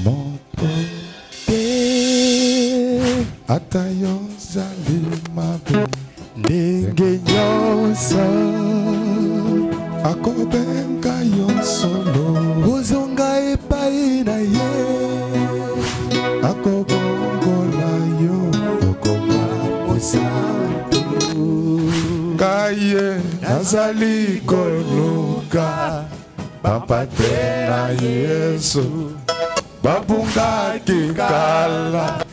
motote atayo zali mabe ndenge nyonso akobenga yo solo ozonga epai na ye akobongola yo okoma mosantu kaye nazali koluka bapate na Yesu babungaki kala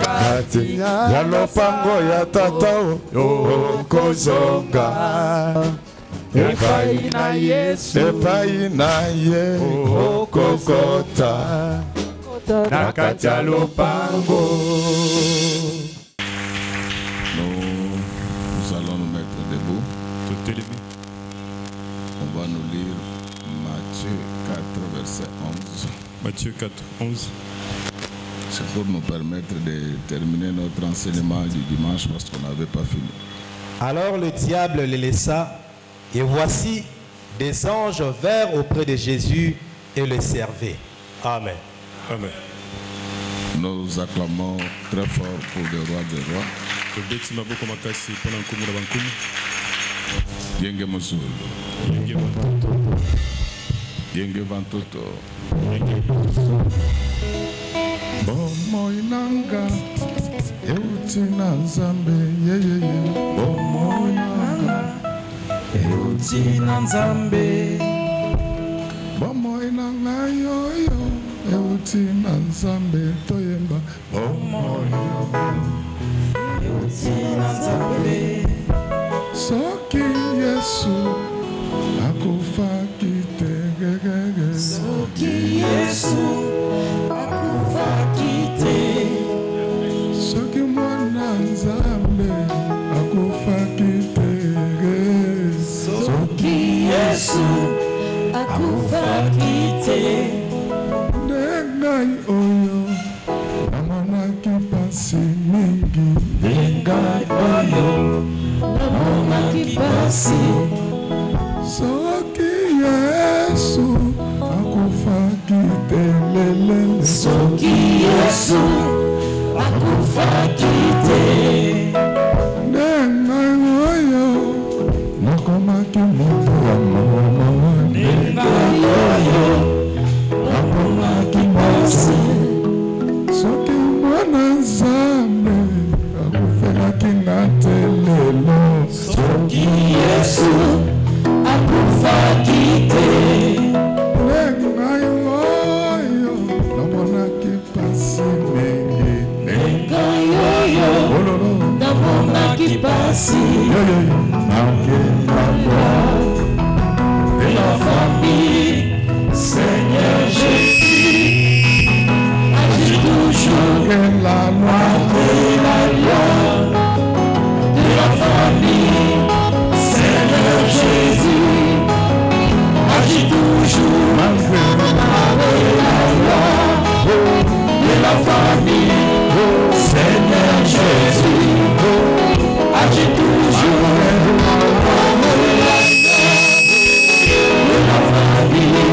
kati ya lopango ya tata okozonga epai na Yesu epai na ye okokota na kati ya lopango. Nous allons nous mettre debout. On va nous lire Matthieu 4 verset 11. Matthieu 4, 11. C'est pour nous permettre de terminer notre enseignement du dimanche parce qu'on n'avait pas fini. Alors le diable les laissa, et voici, des anges vinrent auprès de Jésus et le servaient. Amen. Amen. Nous acclamons très fort pour le roi des rois. Yenge Mosulu. Yenge Vantoto. Bomo inanga euti na Nzambe yeyeye bomo inanga euti na Nzambe bomo inanga yoyo euti na Nzambe toyemba bomo inanga euti na Nzambe soki Yesu akufaki tegegege soki Yesu akufaki te soki mwana Nzambe akufaki te soki Yesu akufaki te ndengai oyo namonaki pasi mingi ndengai oyo namonaki pasi soki Yesu akufaki te lele soki Yesu akufaki te ndengai oyo nakomaki moto ya mama ndengai oyo nakomaki pasi soki mwana Nzambe akufelaki nga te lelo soki Yesu akufaki te ndengai oyo namonaki pasi mingi ndengai oyo namonaki pasi de la famille Seigneur Jésus agis toujours la loi de la famille Seigneur Jésus agis toujours malgré la loi de la famille Seigneur Jésus agis toujours malgré la loi de la famille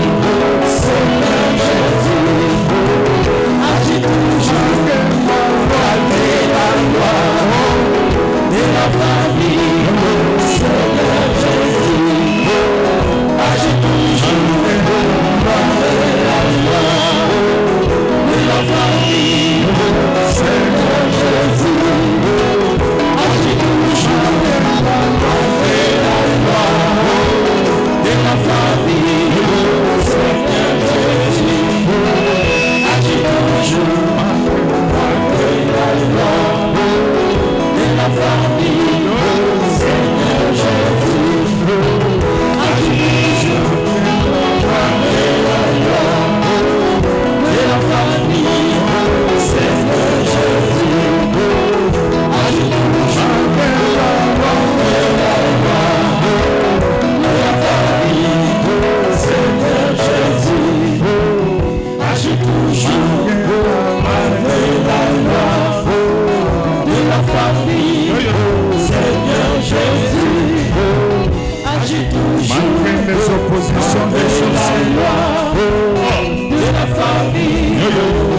Seigneur Jésus agis toujours malgré la loi de la famille Seigneur Jésus agis toujours malgré la loi de la famille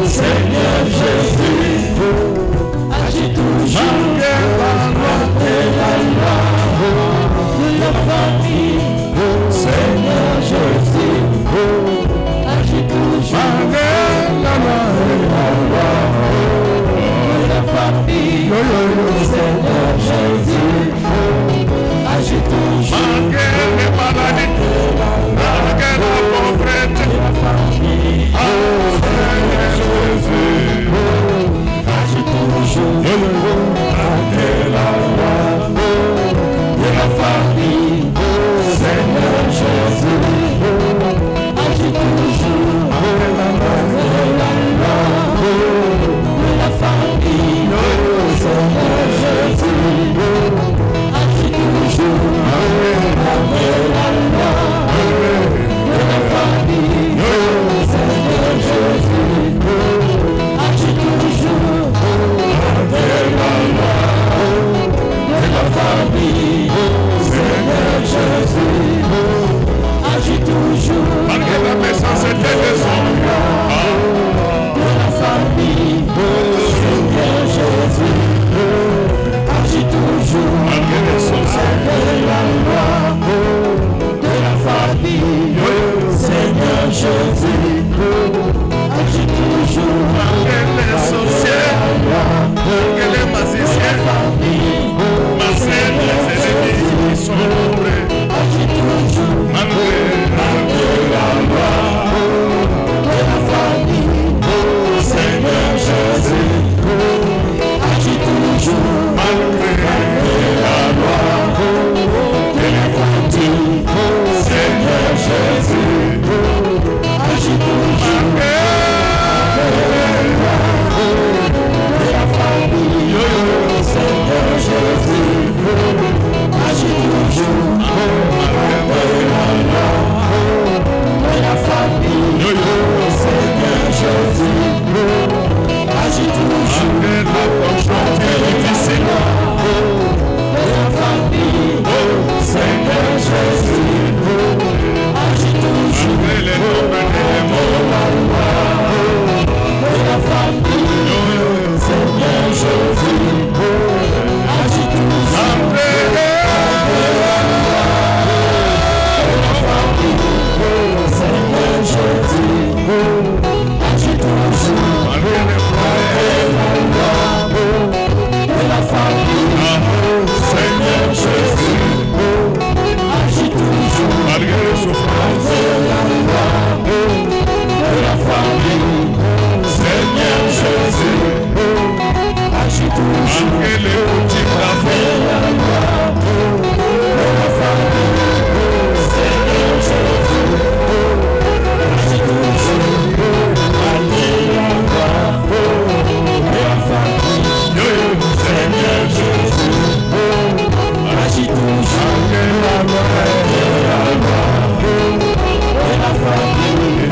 Seigneur Jésus, agis toujours malgré la loi de la famille. Seigneur Jésus, agis toujours malgré la loi de la famille. Seigneur Jésus, agis toujours malgré les maladies, malgré la pauvreté de la famille. Seigneur Jésus, agis toujours malgré la loi de la famille. Seigneur Jésus, agis toujours malgré la loi de la famille. Seigneur Jésus, agis toujours malgré la loi de la famille. Seigneur Jésus, agis toujours malgré la loi de la famille. Seigneur Jésus, agis toujours malgré la méchanceté des hommes de la famille. Seigneur Jésus, agis toujours malgré les sorciers de la loi de la famille. Seigneur Jésus, agis toujours malgré les sorciers, malgré les magiciens, malgré les ennemis qui sont nombreux. Agis toujours malgré la loi de la famille. Seigneur Jésus, agis toujours malgré la loi de la famille. Seigneur Jésus, agis toujours malgré la loi de la famille. Seigneur Jésus, agis toujours malgré la loi de la famille. Seigneur Jésus, agis toujours malgré la conjoncture difficile de la famille. Seigneur Jésus, agis toujours malgré les nombreux éléments de la famille. Seigneur Jésus, agis toujours malgré la loi de la famille. Seigneur Jésus, agis toujours malgré la loi de la famille. Seigneur Jésus, agis toujours malgré les souffrances de la loi de la famille. Seigneur Jésus, agis toujours malgré les boutiques d'affaires de la loi de la famille. Seigneur Jésus, agis toujours malgré la loi de la famille. Seigneur Jésus, agis toujours malgré la loi de la famille.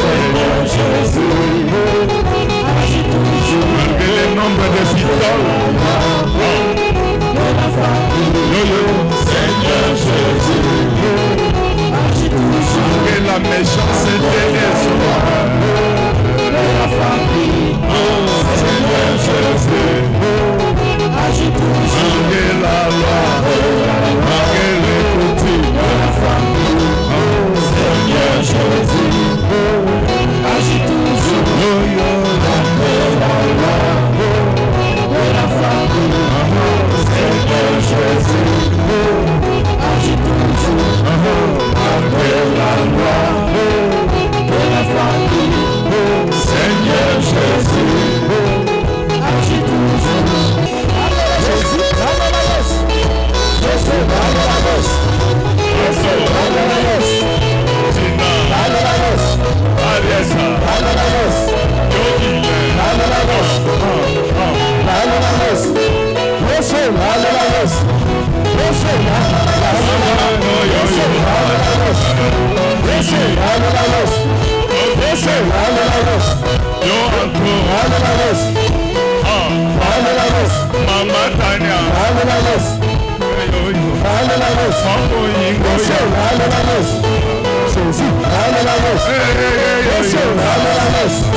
Seigneur Jésus, agis toujours malgré le nombre de fidèles de la famille. Seigneur Jésus, agis toujours malgré la méchanceté des hommes de la famille. Seigneur Jésus, agis toujours malgré la loi, malgré les coutumes de la famille. Seigneur Jésus, agis toujours malgré la loi de la famille. Seigneur Jésus, agis toujours malgré la loi de la famille. Seigneur Jésus, agis toujours. Jésus, Jésus, Jésus,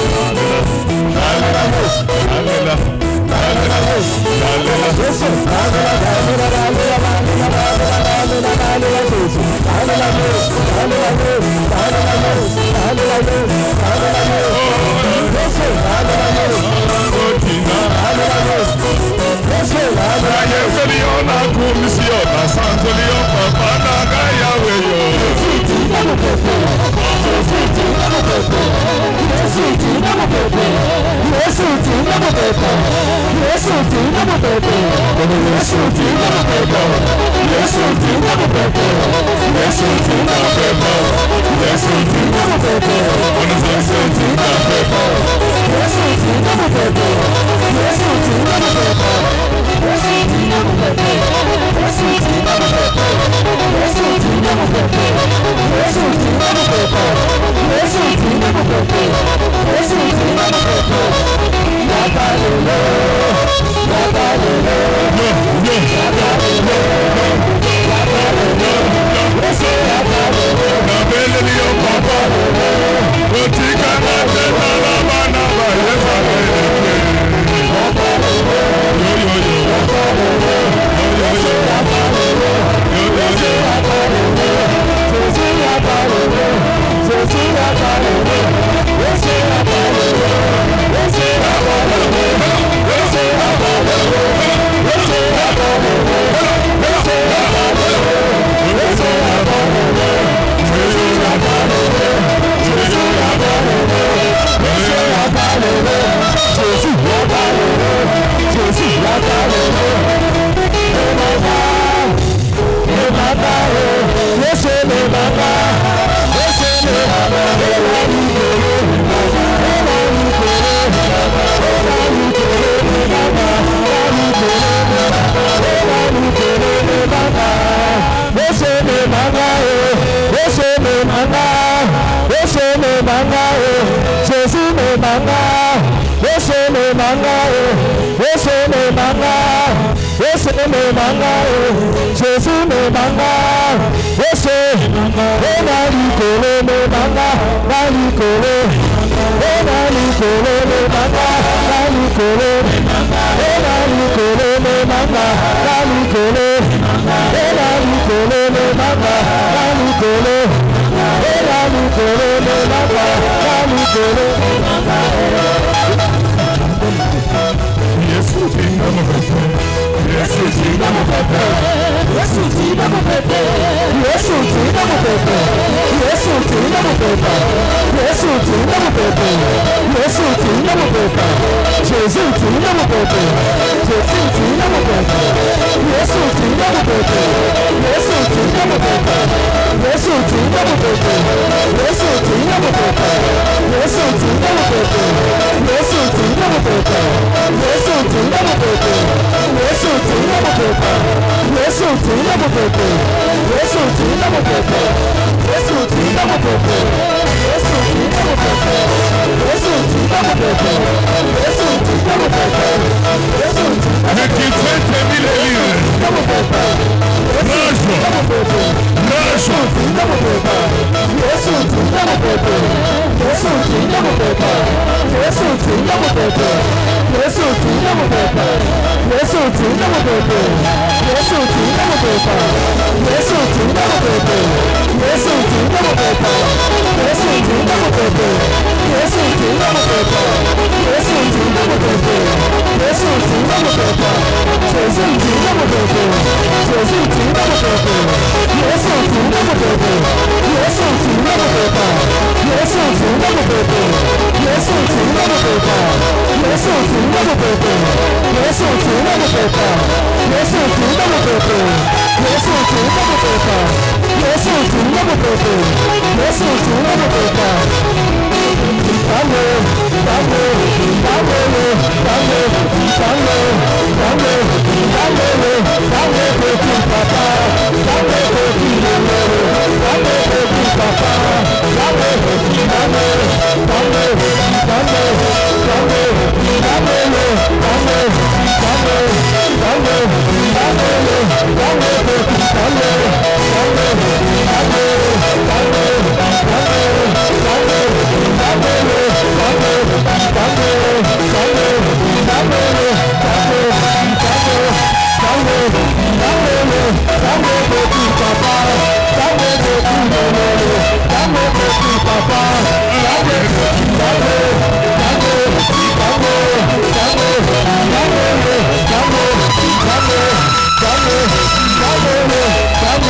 Dame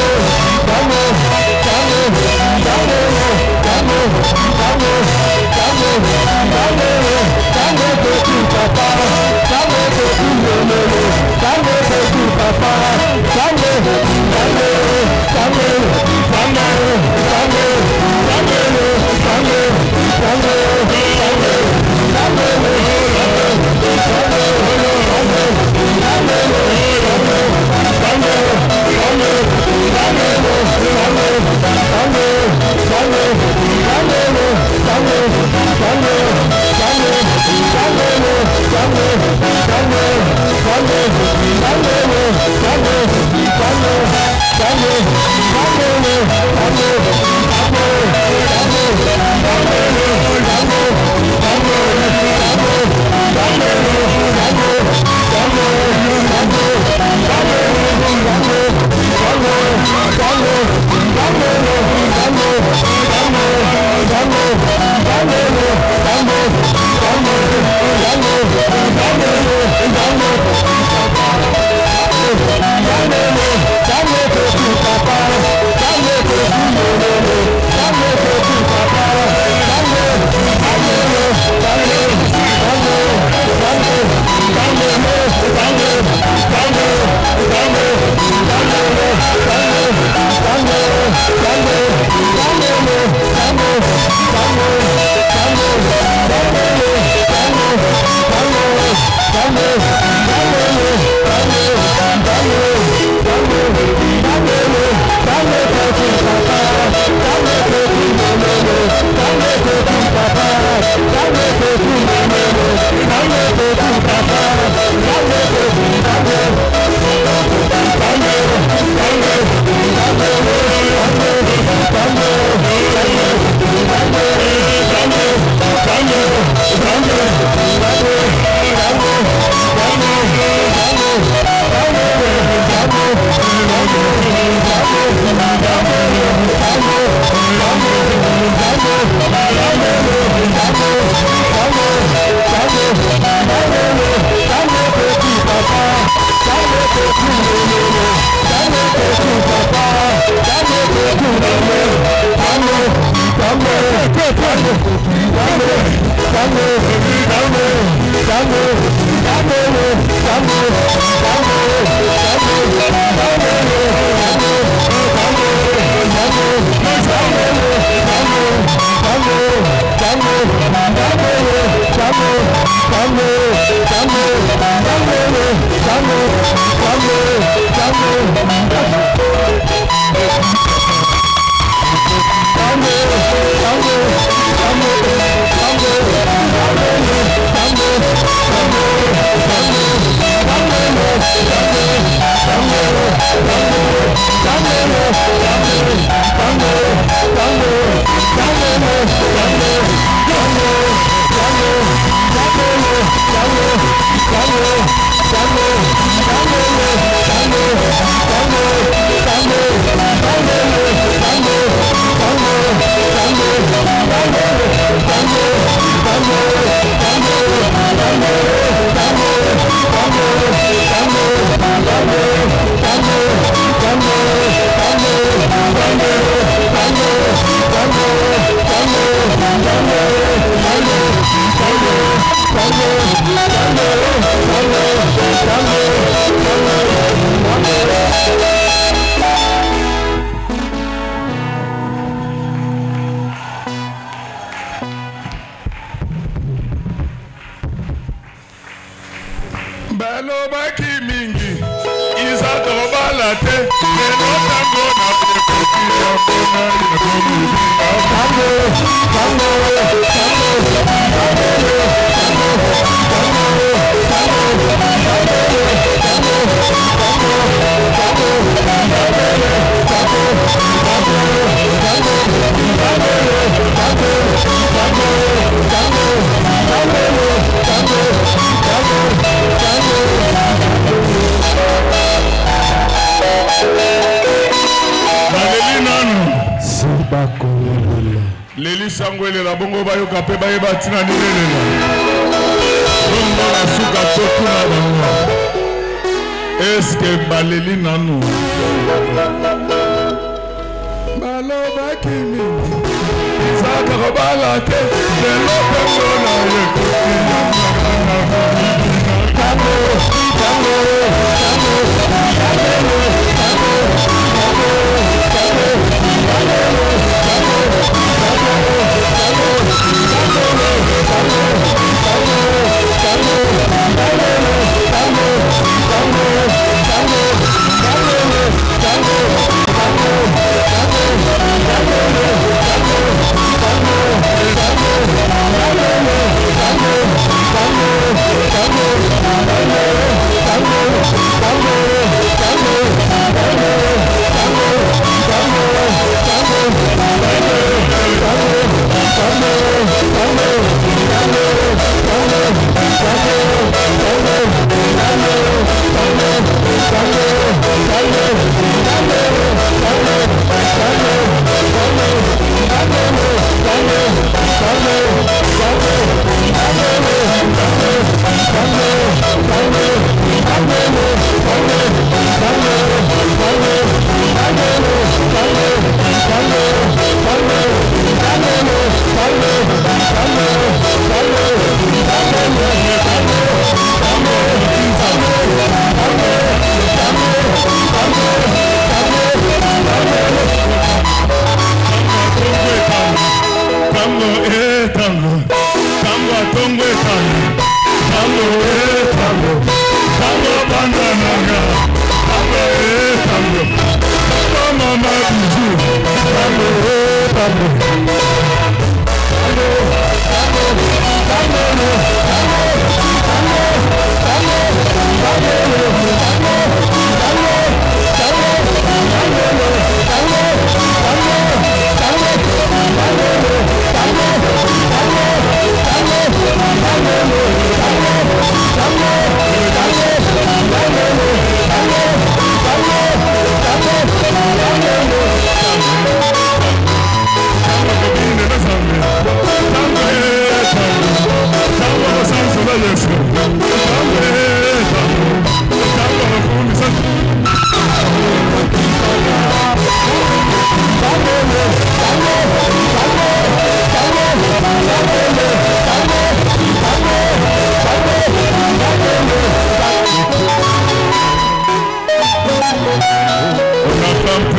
Dame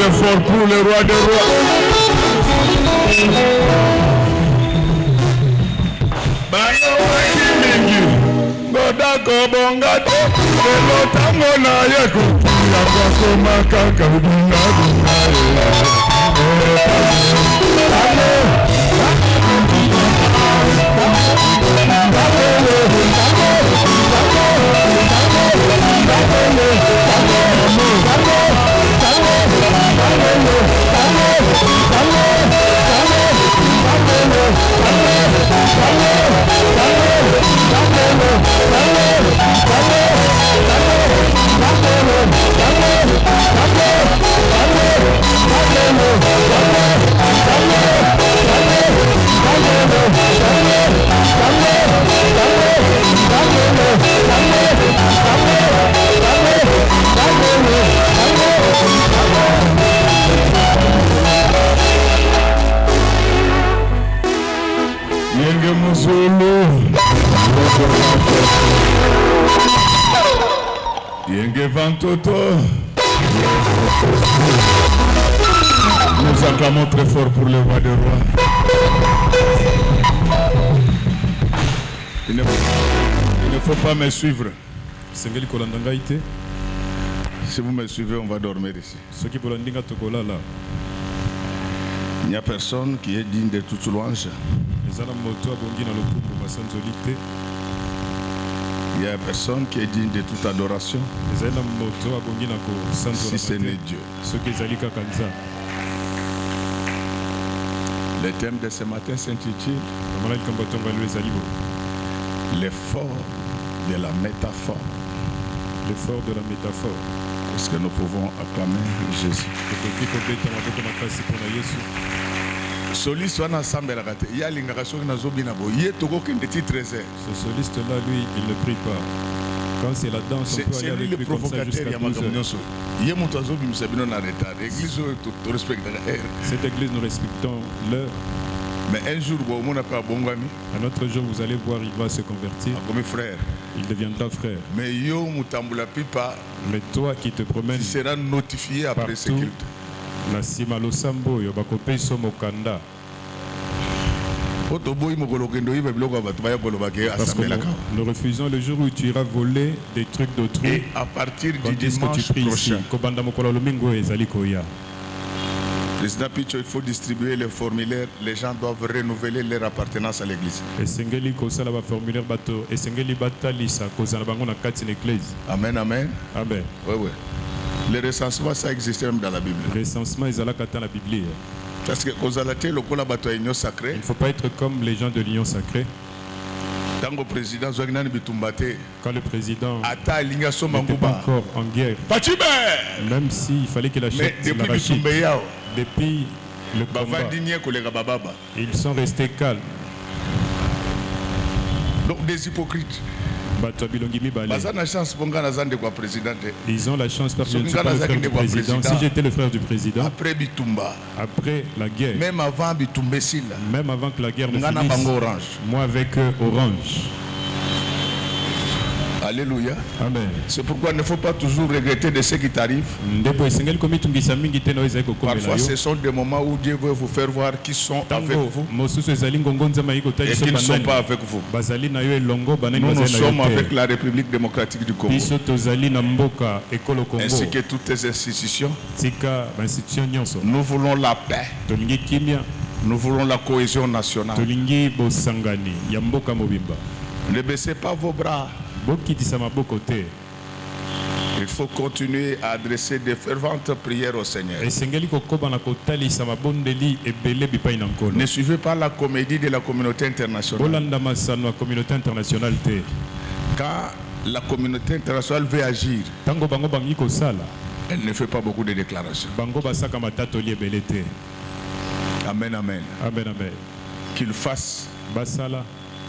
Fort pour le roi des rois. Bano wakimingi ngoda kobongate lelo tango na yeko ya kwako makaka udinga Yenge Muzulu Yenge Vantoto. Nous acclamons très fort pour le roi des rois. Il ne faut pas me suivre. Si vous me suivez, on va dormir ici. Il n'y a personne qui est digne de toute louange. Il n'y a personne qui est digne de toute adoration. Si ce n'est Dieu. Le thème de ce matin s'intitule l'effort de la métaphore. L'effort de la métaphore. Est-ce que nous pouvons acclamer Jésus? Soliste wana sambela kate ya lingaka soki nazobina bo ye toko kende ti 13h. Ce soliste là lui il ne prie pas. Quand c'est la danse on peut aller avec lui comme ça jusqu'à 12h. Ye mutu azobimisa bino na retard. Église to respecte la heure. Cette église nous respectons l'heure. Mais un jour bo mona pa bongami. Un autre jour vous allez voir il va se convertir. Comme frère. Il deviendra frère. Mais yo mutambula pipa. Mais toi qui te promènes. Tu seras notifié après ce culte. Na sima losambo yo bakope somo kanda. Parce que nous refusons le jour où tu iras voler des trucs d'autrui. Et à partir du dimanche prochain, Président Picho, il faut distribuer les formulaires. Les gens doivent renouveler leur appartenance à l'église. Amen, amen. Amen. Oui, oui. Le recensement, ça existait même dans la Bible. Le recensement, ils allaient dans la Bible. Parce que il ne faut pas être comme les gens de l'Union sacrée. Quand le président n'était pas encore en guerre, même s'il fallait qu'il achète l'arachide, depuis le combat, ils sont restés calmes. Donc des hypocrites. Ils ont la chance parce que je ne suis pas le frère du président. Si j'étais le frère du président, après la guerre, même avant que la guerre ne finisse, moi avec Orange. Alléluia. Amen. C'est pourquoi il ne faut pas toujours regretter de ce qui t'arrive. Parfois, ce sont des moments où Dieu veut vous faire voir qui sont avec vous et qui ne sont pas avec vous. Nous sommes avec la République démocratique du Congo, ainsi que toutes les institutions. Nous voulons la paix. Nous voulons la cohésion nationale. Ne baissez pas vos bras. Il faut continuer à adresser des ferventes prières au Seigneur. Ne suivez pas la comédie de la communauté internationale. Quand la communauté internationale veut agir, elle ne fait pas beaucoup de déclarations. Amen, amen. Amen, amen. Qu'ils fassent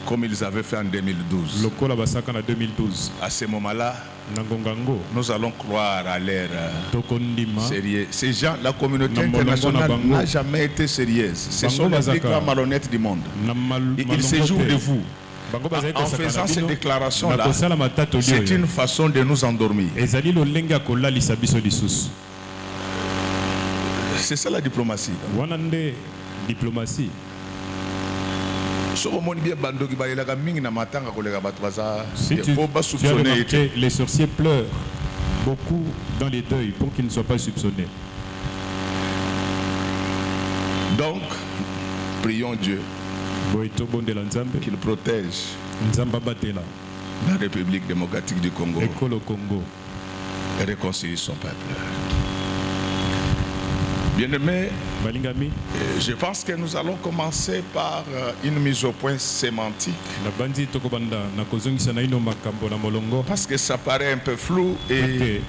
comme ils avaient fait en 2012. À ce moment-là, nous allons croire à l'air sérieux. Ces gens, la communauté internationale n'a jamais été sérieuse. Ce sont les plus grands malhonnêtes du monde. Ils se jouent de vous. En faisant ces déclarations-là, c'est une façon de nous endormir. C'est ça la diplomatie. Diplomatie. Si tu as remarqué, les sorciers pleurent beaucoup dans les deuils pour qu'ils ne soient pas soupçonnés. Donc, prions Dieu qu'il protège la République démocratique du Congo et réconcilie son peuple. Bien-aimés, je pense que nous allons commencer par une mise au point sémantique. Parce que ça paraît un peu flou et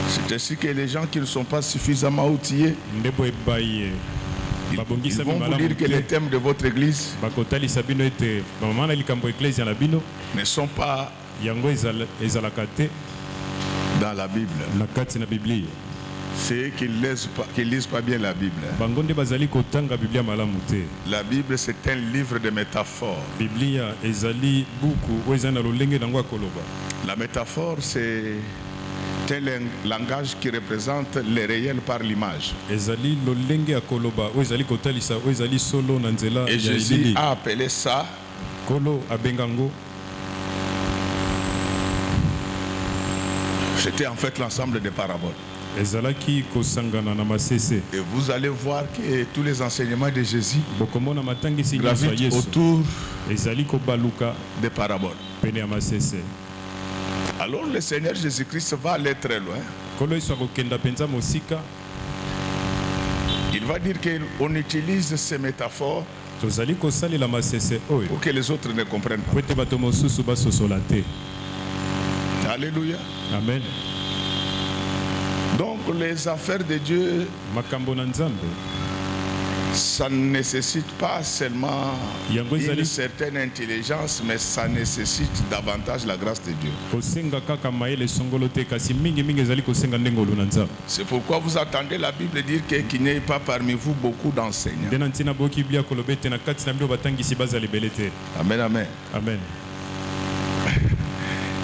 c'est ainsi que les gens qui ne sont pas suffisamment outillés, ils vont vous dire que les thèmes de votre église ne sont pas dans la Bible. C'est qu'ils ne lisent pas bien la Bible. La Bible, c'est un livre de métaphores. La métaphore, c'est un langage qui représente le réel par l'image. Et Jésus a appelé ça c'était en fait l'ensemble des paraboles. Et vous allez voir que tous les enseignements de Jésus gravitent autour des paraboles. Alors le Seigneur Jésus-Christ va aller très loin. Il va dire qu'on utilise ces métaphores pour que les autres ne comprennent pas. Alléluia. Amen. Donc les affaires de Dieu, ça ne nécessite pas seulement une certaine intelligence, mais ça nécessite davantage la grâce de Dieu. C'est pourquoi vous attendez la Bible dire qu'il n'y ait pas parmi vous beaucoup d'enseignants. Amen, amen. Amen.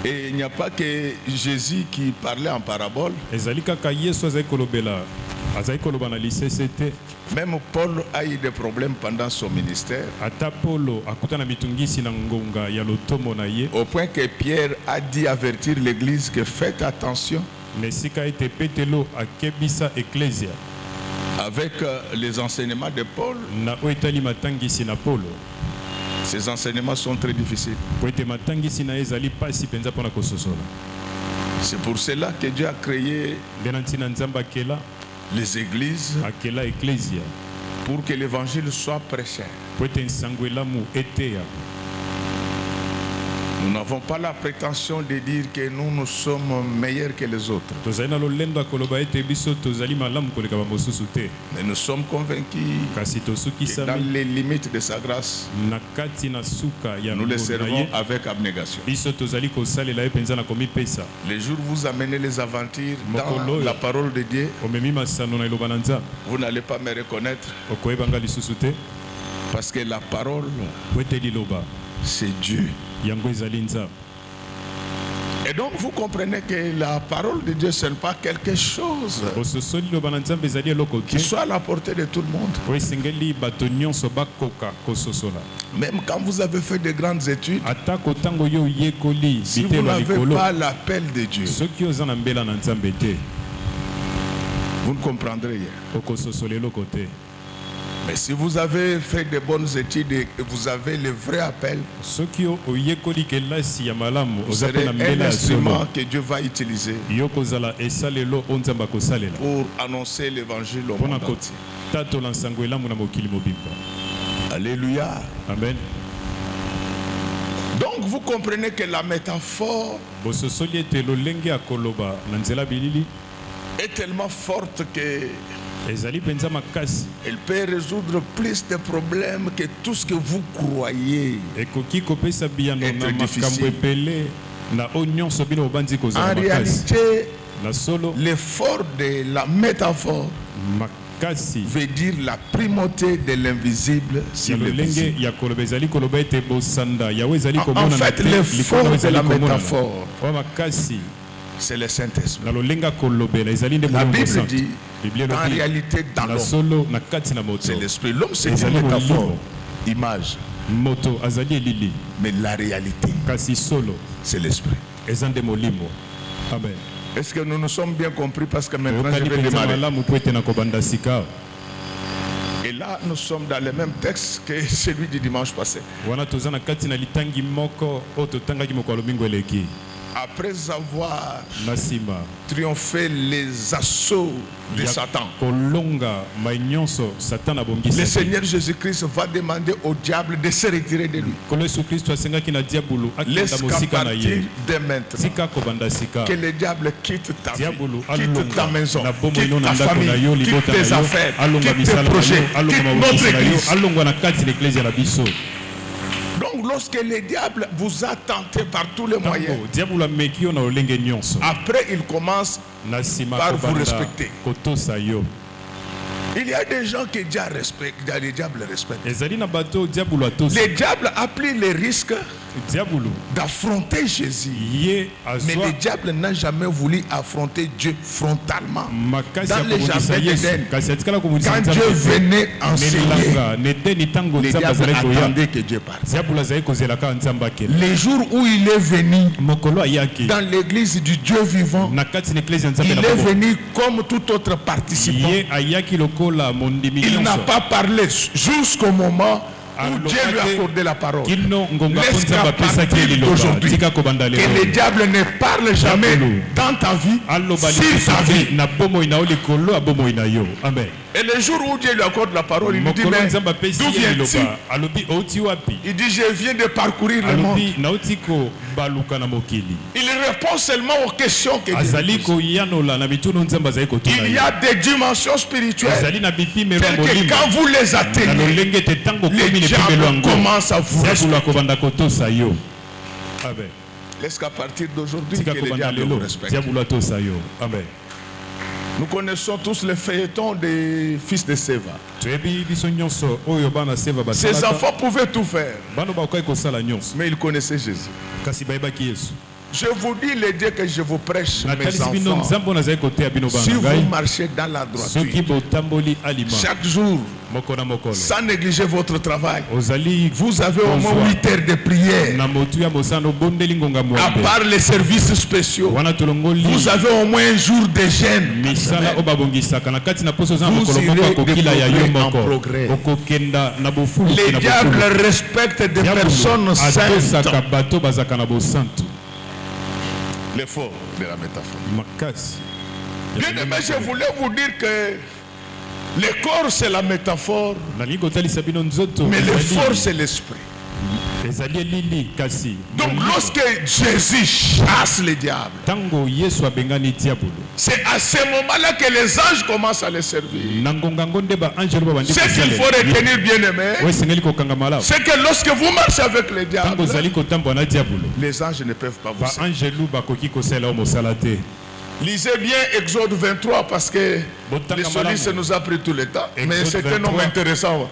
Et il n'y a pas que Jésus qui parlait en parabole. Même Paul a eu des problèmes pendant son ministère. Au point que Pierre a dit avertir l'église que faites attention avec les enseignements de Paul. Ces enseignements sont très difficiles. C'est pour cela que Dieu a créé les églises pour que l'évangile soit prêché. Nous n'avons pas la prétention de dire que nous sommes meilleurs que les autres. Mais nous sommes convaincus que dans les limites de sa grâce, nous les servons avec abnégation. Les jours où vous amenez les aventures dans la parole de Dieu, vous n'allez pas me reconnaître. Parce que la parole, c'est Dieu. Et donc vous comprenez que la parole de Dieu, ce n'est pas quelque chose qui soit à la portée de tout le monde. Même quand vous avez fait de grandes études, si vous n'avez pas l'appel de Dieu, vous ne comprendrez rien. Mais si vous avez fait de bonnes études et vous avez le vrai appel, vous serez un instrument que Dieu va utiliser pour annoncer l'évangile au monde entier. Alléluia. Amen. Donc vous comprenez que la métaphore est tellement forte que elle peut résoudre plus de problèmes que tout ce que vous croyez être difficile. En réalité, l'effort de la métaphore veut dire la primauté de l'invisible sur le visible. En fait, l'effort de la métaphore, c'est le Saint-Esprit. La Bible dit, en réalité, dans l'homme, c'est l'esprit. L'homme, c'est une métaphore, image. Mais la réalité, c'est l'esprit. Amen. Est-ce que nous nous sommes bien compris? Parce que maintenant, je vais démarrer. Et là, nous sommes dans le même texte que celui du dimanche passé. Après avoir triomphé les assauts de Satan, le Seigneur Jésus-Christ va demander au diable de se retirer de lui. Laisse qu'à partir de maintenant, que le diable quitte ta vie, quitte ta maison, quitte ta famille, quitte tes affaires, quitte tes projets, quitte notre église. Donc lorsque le diable vous a tenté par tous les moyens, après il commence par vous respecter. Il y a des gens que Dieu respecte, les diables respectent. Le diable a pris le risque d'affronter Jésus. Mais le diable n'a jamais voulu affronter Dieu frontalement. Dans le jardin d'Éden, quand Dieu venait enseigner, le diable attendait que Dieu parle. Les jours où il est venu dans l'église du Dieu vivant, il est venu comme tout autre participant. Il n'a pas parlé jusqu'au moment où Dieu lui a accordé la parole. Laisse qu'à partir d'aujourd'hui, que le diable ne parle jamais dans ta vie, sur ta vie. Amen. Et le jour où Dieu lui accorde la parole, il lui dit, mais d'où viens-tu? Il dit, je viens de parcourir le monde. Il répond seulement aux questions que Dieu pose. Il y a des dimensions spirituelles telles que quand vous les atteignez, les diables commencent à vous respecter. Laisse qu'à partir d'aujourd'hui que les diables vous respectent. Amen. Nous connaissons tous le feuilleton des fils de Séva. Ces enfants pouvaient tout faire, mais ils connaissaient Jésus. Je vous dis le Dieu que je vous prêche, mes enfants. Si vous marchez dans la droiture, chaque jour, sans négliger votre travail, vous avez au moins 8 heures de prière. À part les services spéciaux, vous avez au moins un jour de jeûne. Vous irez en progrès. Les diables respectent des personnes saintes. L'effort de la métaphore. Bien aimé, je voulais vous dire que le corps c'est la métaphore, mais l'effort c'est l'esprit. Donc lorsque Jésus chasse le diable, c'est à ce moment-là que les anges commencent à le servir. Ce qu'il faut retenir, bien aimé, c'est que lorsque vous marchez avec le diable, les anges ne peuvent pas vous servir. Lisez bien Exode 23 parce que le soliste nous a pris tout le temps, mais c'est un homme intéressant.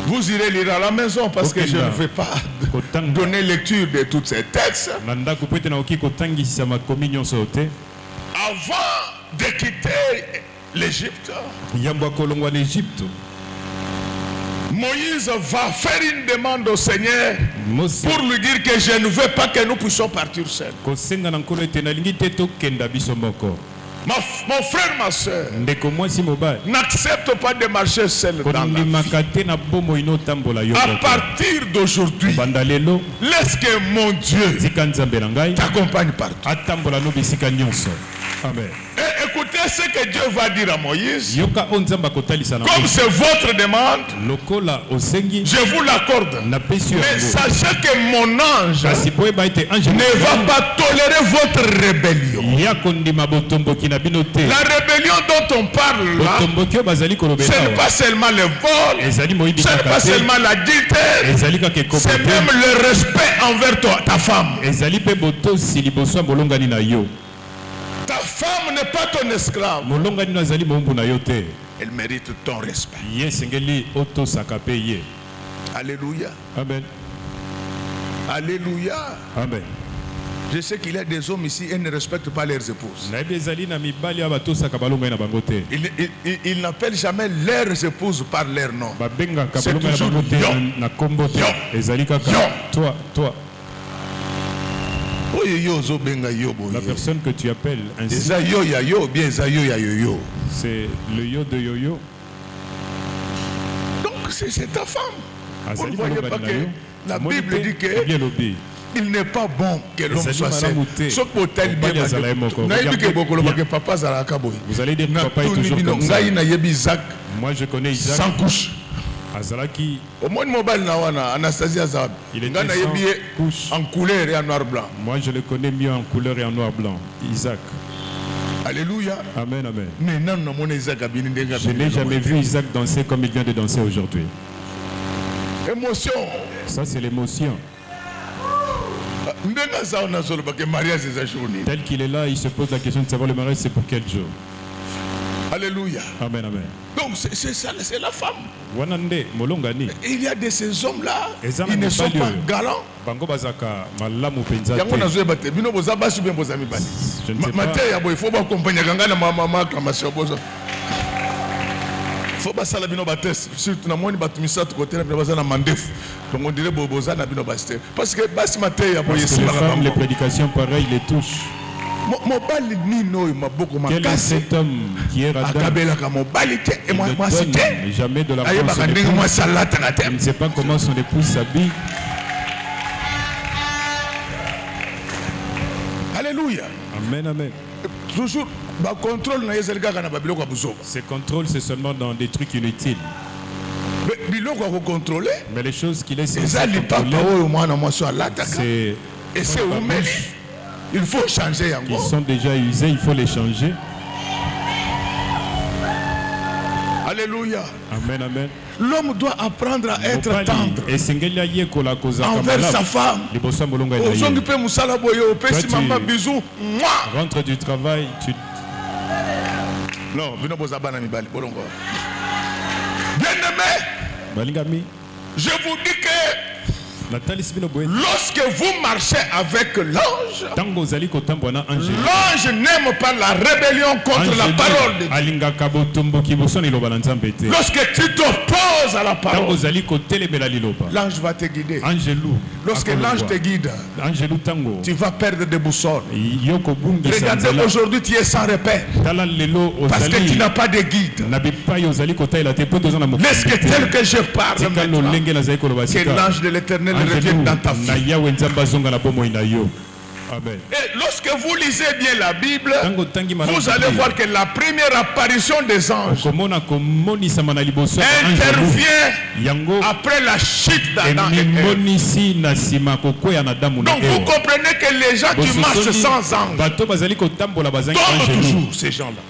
Vous irez lire à la maison parce que je ne vais pas donner lecture de tous ces textes. Avant de quitter l'Égypte, Moïse va faire une demande au Seigneur pour lui dire que je ne veux pas que nous puissions partir seuls. Mon frère, ma soeur, n'accepte pas de marcher seul dans la vie. À partir d'aujourd'hui, laisse que mon Dieu t'accompagne partout. Amen. Et écoutez ce que Dieu va dire à Moïse. Comme c'est votre demande, je vous l'accorde. Mais sachez que mon ange ne va pas tolérer votre rébellion. La rébellion dont on parle là, ce n'est pas seulement le vol, ce n'est pas seulement l'adultère, c'est même le respect envers ta femme. Ta femme n'est pas ton esclave. Elle mérite ton respect. Alléluia. Amen. Alléluia. Amen. Je sais qu'il y a des hommes ici et ne respectent pas leurs épouses. Ils n'appellent jamais leurs épouses par leur nom. C'est toujours Toi. La personne que tu appelles ainsi, c'est le yo de yo-yo. Donc c'est ta femme. Vous ne voyez pas que la Bible dit que il n'est pas bon que l'homme soit seul. Vous allez dire que papa est toujours comme ça. Moi je connais Isaac sans couche. Il était sans couche. En couleur et en noir blanc. Moi je le connais mieux en couleur et en noir blanc. Isaac. Alléluia. Amen, amen. Je n'ai jamais vu Isaac danser comme il vient de danser aujourd'hui. Émotion. Ça c'est l'émotion. Tel qu'il est là, il se pose la question de savoir le mariage c'est pour quel jour. Alléluia. Amen, amen. Donc c'est ça, c'est la femme. Il y a de ces hommes-là, ils ne sont pas galants. Je ne sais pas. Faut pas ça la bino bates surtout na moni batumisa to côté na bazana mandef donc on dirait boboza na bino baste parce que basi maté ya boye les femmes les prédications pareilles les touchent. Mobali ni no maboko makasi. Quel est cet homme qui est radin? Akabela ka mobali te et moi c'était jamais de la France. Je ne sais pas comment son épouse s'habille. Alléluia. Amen, amen. Toujours ces contrôles, c'est seulement dans des trucs inutiles. Mais les choses qu'il est censé contrôler, c'est il faut changer. Ils sont déjà usés, il faut les changer. Alléluia. Amen, amen. L'homme doit apprendre à être tendre envers sa femme. Rentre du travail, tu... Non, bien-aimé, je vous dis que lorsque vous marchez avec l'ange, l'ange n'aime pas la rébellion contre la parole de Dieu. Lorsque tu t'opposes à la parole, l'ange va te guider. Lorsque l'ange te guide, tu vas perdre des boussoles. Regardez, aujourd'hui tu es sans repère parce que tu n'as pas de guide. Laisse que tel que je parle maintenant, que l'ange de l'Éternel revienne dans ta vie. Amen. Et lorsque vous lisez bien la Bible, vous allez voir que la première apparition des anges intervient après la chute d'Adam et Ève. Donc vous comprenez que les gens qui marchent sans ange tombent toujours, ces gens-là.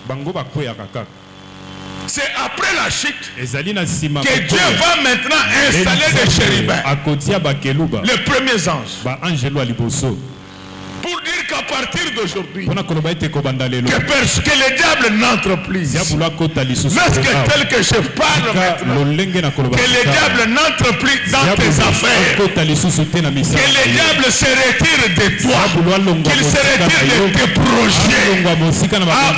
C'est après la chute que Dieu va maintenant installer des chérubins, les premiers anges. Pour dire qu'à partir d'aujourd'hui, que le diable n'entre plus. Lorsque tel que je parle maintenant, que le diable n'entre plus dans tes affaires, que le diable se retire de toi, qu'il se retire de tes projets.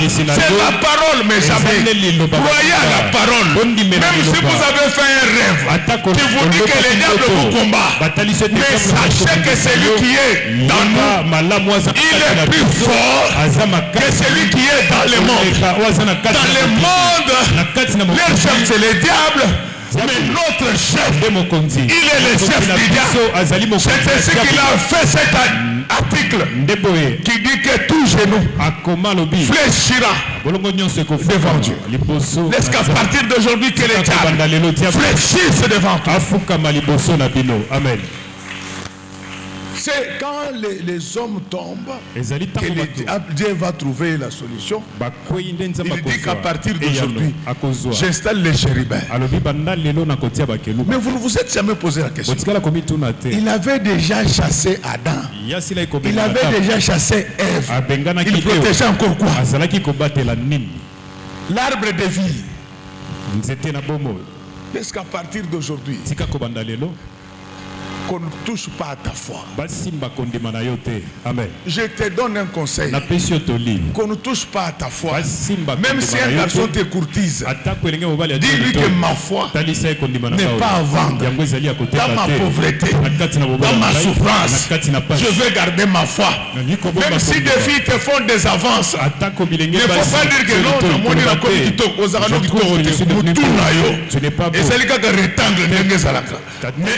C'est la parole, mes amis. Croyez à la parole. Même si vous avez fait un rêve qui vous dit que le diable vous combat, mais sachez que celui qui est dans nous, il est plus fort que celui qui est dans le monde. Dans le monde, leur chef c'est le diable. Mais notre chef, il est le chef du diable. C'est ainsi qu'il a fait cet article qui dit que tout genou fléchira devant Dieu. Laisse qu'à partir d'aujourd'hui que les diables fléchissent devant toi. Amen. C'est quand les hommes tombent que Dieu va trouver la solution. Il dit qu'à partir d'aujourd'hui, j'installe les chérubins. Mais vous ne vous êtes jamais posé la question. Il avait déjà chassé Adam. Il avait déjà chassé Ève. Il protégeait encore quoi? L'arbre de vie. Est-ce qu'à partir d'aujourd'hui, qu'on ne touche pas à ta foi. Amen. Je te donne un conseil. Qu'on ne touche pas à ta foi. Même si un garçon te courtise, dis-lui que ma foi n'est pas à vendre. Dans ma pauvreté, dans ma souffrance, je veux garder ma foi. Même si des filles te font des avances, il ne faut pas dire que non, mon Dieu, la communauté, aux arabes qui t'ont et c'est le cas de rectangle, mais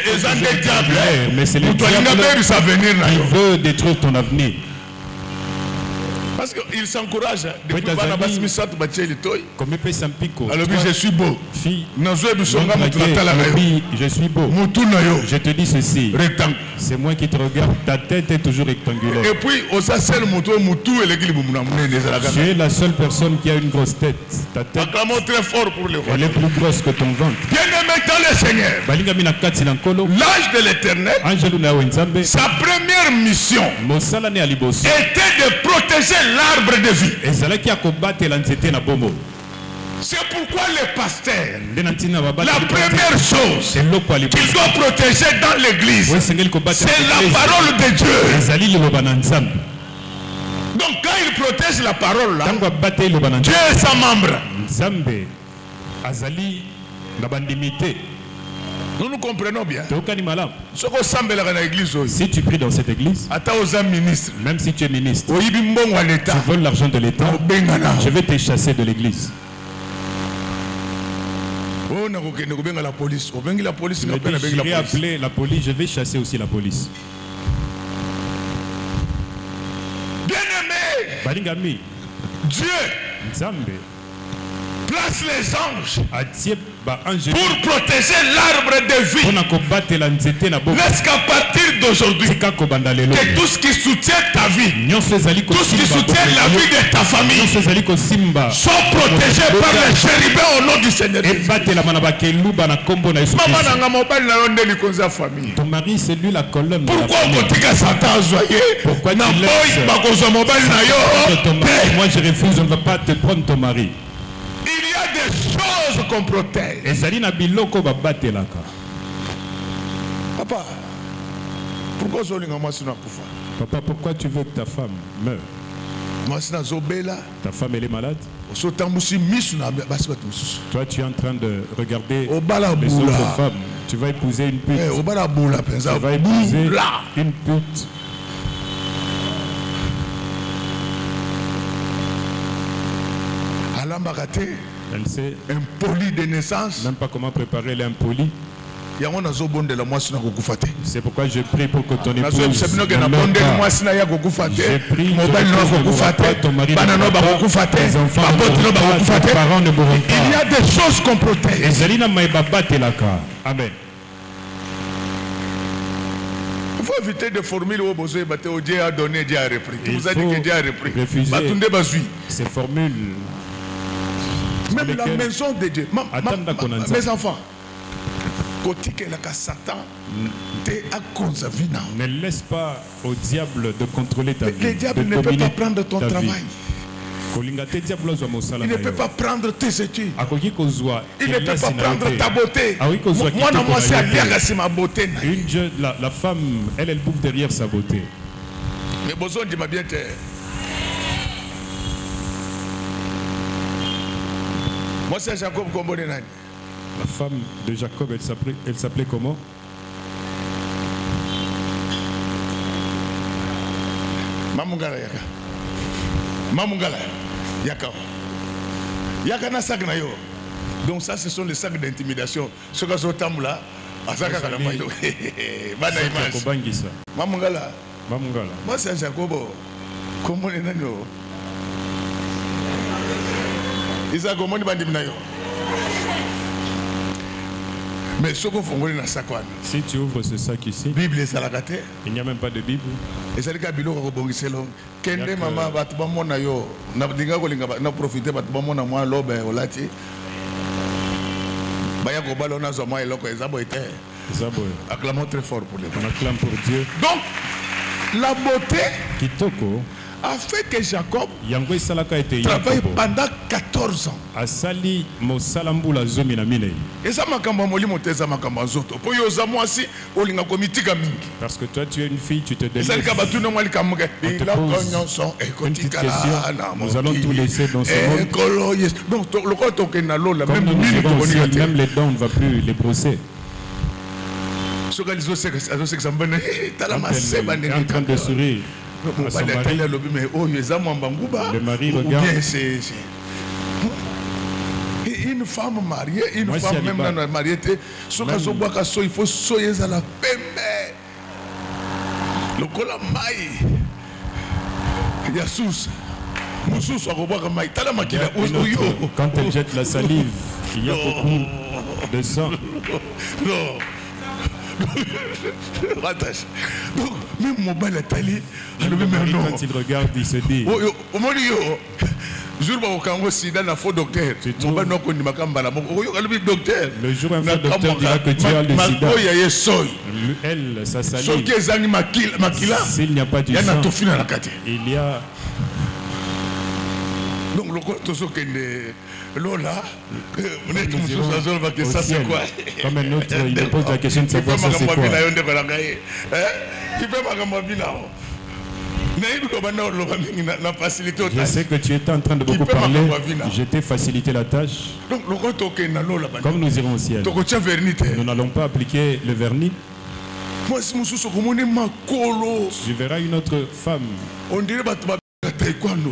ils ont des diables. Mais c'est le diable qui veut détruire ton avenir. Parce qu'il s'encourage. Depuis alors je suis beau. Je suis beau. Je te dis ceci. C'est moi qui te regarde. Ta tête est toujours rectangulaire. Et puis, tu es la seule personne qui a une grosse tête. Ta tête, acclamons très fort pour le elle est plus grosse que ton ventre. Bien-aimé dans le Seigneur, l'âge de l'Éternel, sa première mission était de protéger l'arbre de vie. C'est pourquoi le pasteur, la première chose qu'il doit protéger dans l'église, c'est la parole de Dieu. Donc quand il protège la parole là, Dieu est sa membre. Nous nous comprenons bien. Si tu pries dans cette église, même si tu es ministre, tu voles l'argent de l'État, je vais te chasser de l'église. J'irai appeler la police, je vais chasser aussi la police. Bien-aimé, Dieu place les anges pour protéger l'arbre de vie. Laisse qu'à partir d'aujourd'hui, que tout ce qui soutient ta vie, tout ce qui soutient la vie de ta famille, soit protégé par les chérubins au nom du Seigneur. Ton mari, c'est lui la colonne. Pourquoi moi je refuse, on ne va pas te prendre ton mari. Il y a des choses qu'on protège. Papa, pourquoi tu veux que ta femme meure? Ta femme elle est malade. Toi tu es en train de regarder les autres femmes. Tu vas épouser une pute. Tu vas épouser une pute. Elle sait impoli de naissance. Même pas comment préparer l'impoli. C'est pourquoi je prie pour que ton épouse ne meure pas. Je prie que ton mari ne meure pas, tes enfants ne meurent pas, tes parents ne mourront pas. Il y a des choses qu'on protège. Amen. Il faut éviter de formules où Dieu a donné, Dieu a repris. Qui vous a dit que Dieu a repris? Ces formules. Même la maison de Dieu. Mes enfants. Ne laisse pas au diable de contrôler ta vie. Le diable ne peut pas prendre ton travail. Il ne peut pas prendre tes études. Il ne peut pas prendre ta beauté. Moi, c'est ma beauté. La femme, elle bouffe derrière sa beauté. Mais besoin de ma bien. Moi, c'est Jacob Kombonenani. La femme de Jacob, elle s'appelait comment? Mamungala Yaka. Mamungala Yaka. Yaka na sac na yo. Donc ça, ce sont les sacs d'intimidation. Ce que je t'aime là, à Saka Kalamayo. Bana image. Mamungala. Mamungala. Moi, c'est Jacobo. Kombonenani. Isa Komoni Bandimnayo. Mais ce qu'on fait dans sac, si tu ouvres ce sac ici, Bible il n'y a même pas de Bible. Et c'est le cas de Bilo. Kende maman va te bamona yo. Na dinga ko linga na profiter ba te bamona moi lobe olati. Baya ko balona zo moi eloko ezabo ete. Ezabo. Acclamons très fort pour les. On acclame pour Dieu. Donc la beauté Kitoko a fait que Jacob travaille pendant 14 ans. A sali mosalambula zomi na mine. Eza makamba molimo teza makamba zoto. Po yo za moi si olinga komitika mingi. Parce que toi tu es une fille, tu te délaisses. Eza lika tu no mwali kamuke. Il a nous allons tout laisser dans ce monde. Donc le corps tokena lola même les dents on ne va plus les brosser. Ce que les autres c'est que ça me est en train de sourire. Le mari regarde. Une femme mariée, une femme même mariée, il faut soyer à la pembe. Le cola maï. Il y a sous. Quand elle jette la salive, il y a beaucoup de sang. Non. Donc, même mon bal est allé. Quand il regarde, il se dit. Jour où on sida na faux docteur. Mon bal n'a connu ma cambala. Docteur. Le jour où un faux docteur dira que tu as le sida. Elle, sa salive. S'il n'y a pas du sang, il y a. Donc le corps tout ce que Lola, on est tous sur ça c'est quoi? Comme un autre, il me pose la question de savoir ça c'est quoi. Tu peux m'accompagner là. Je sais que tu étais en train de beaucoup parler. Je t'ai facilité la tâche. Comme nous irons au ciel, nous n'allons pas appliquer le vernis. Tu verras une autre femme.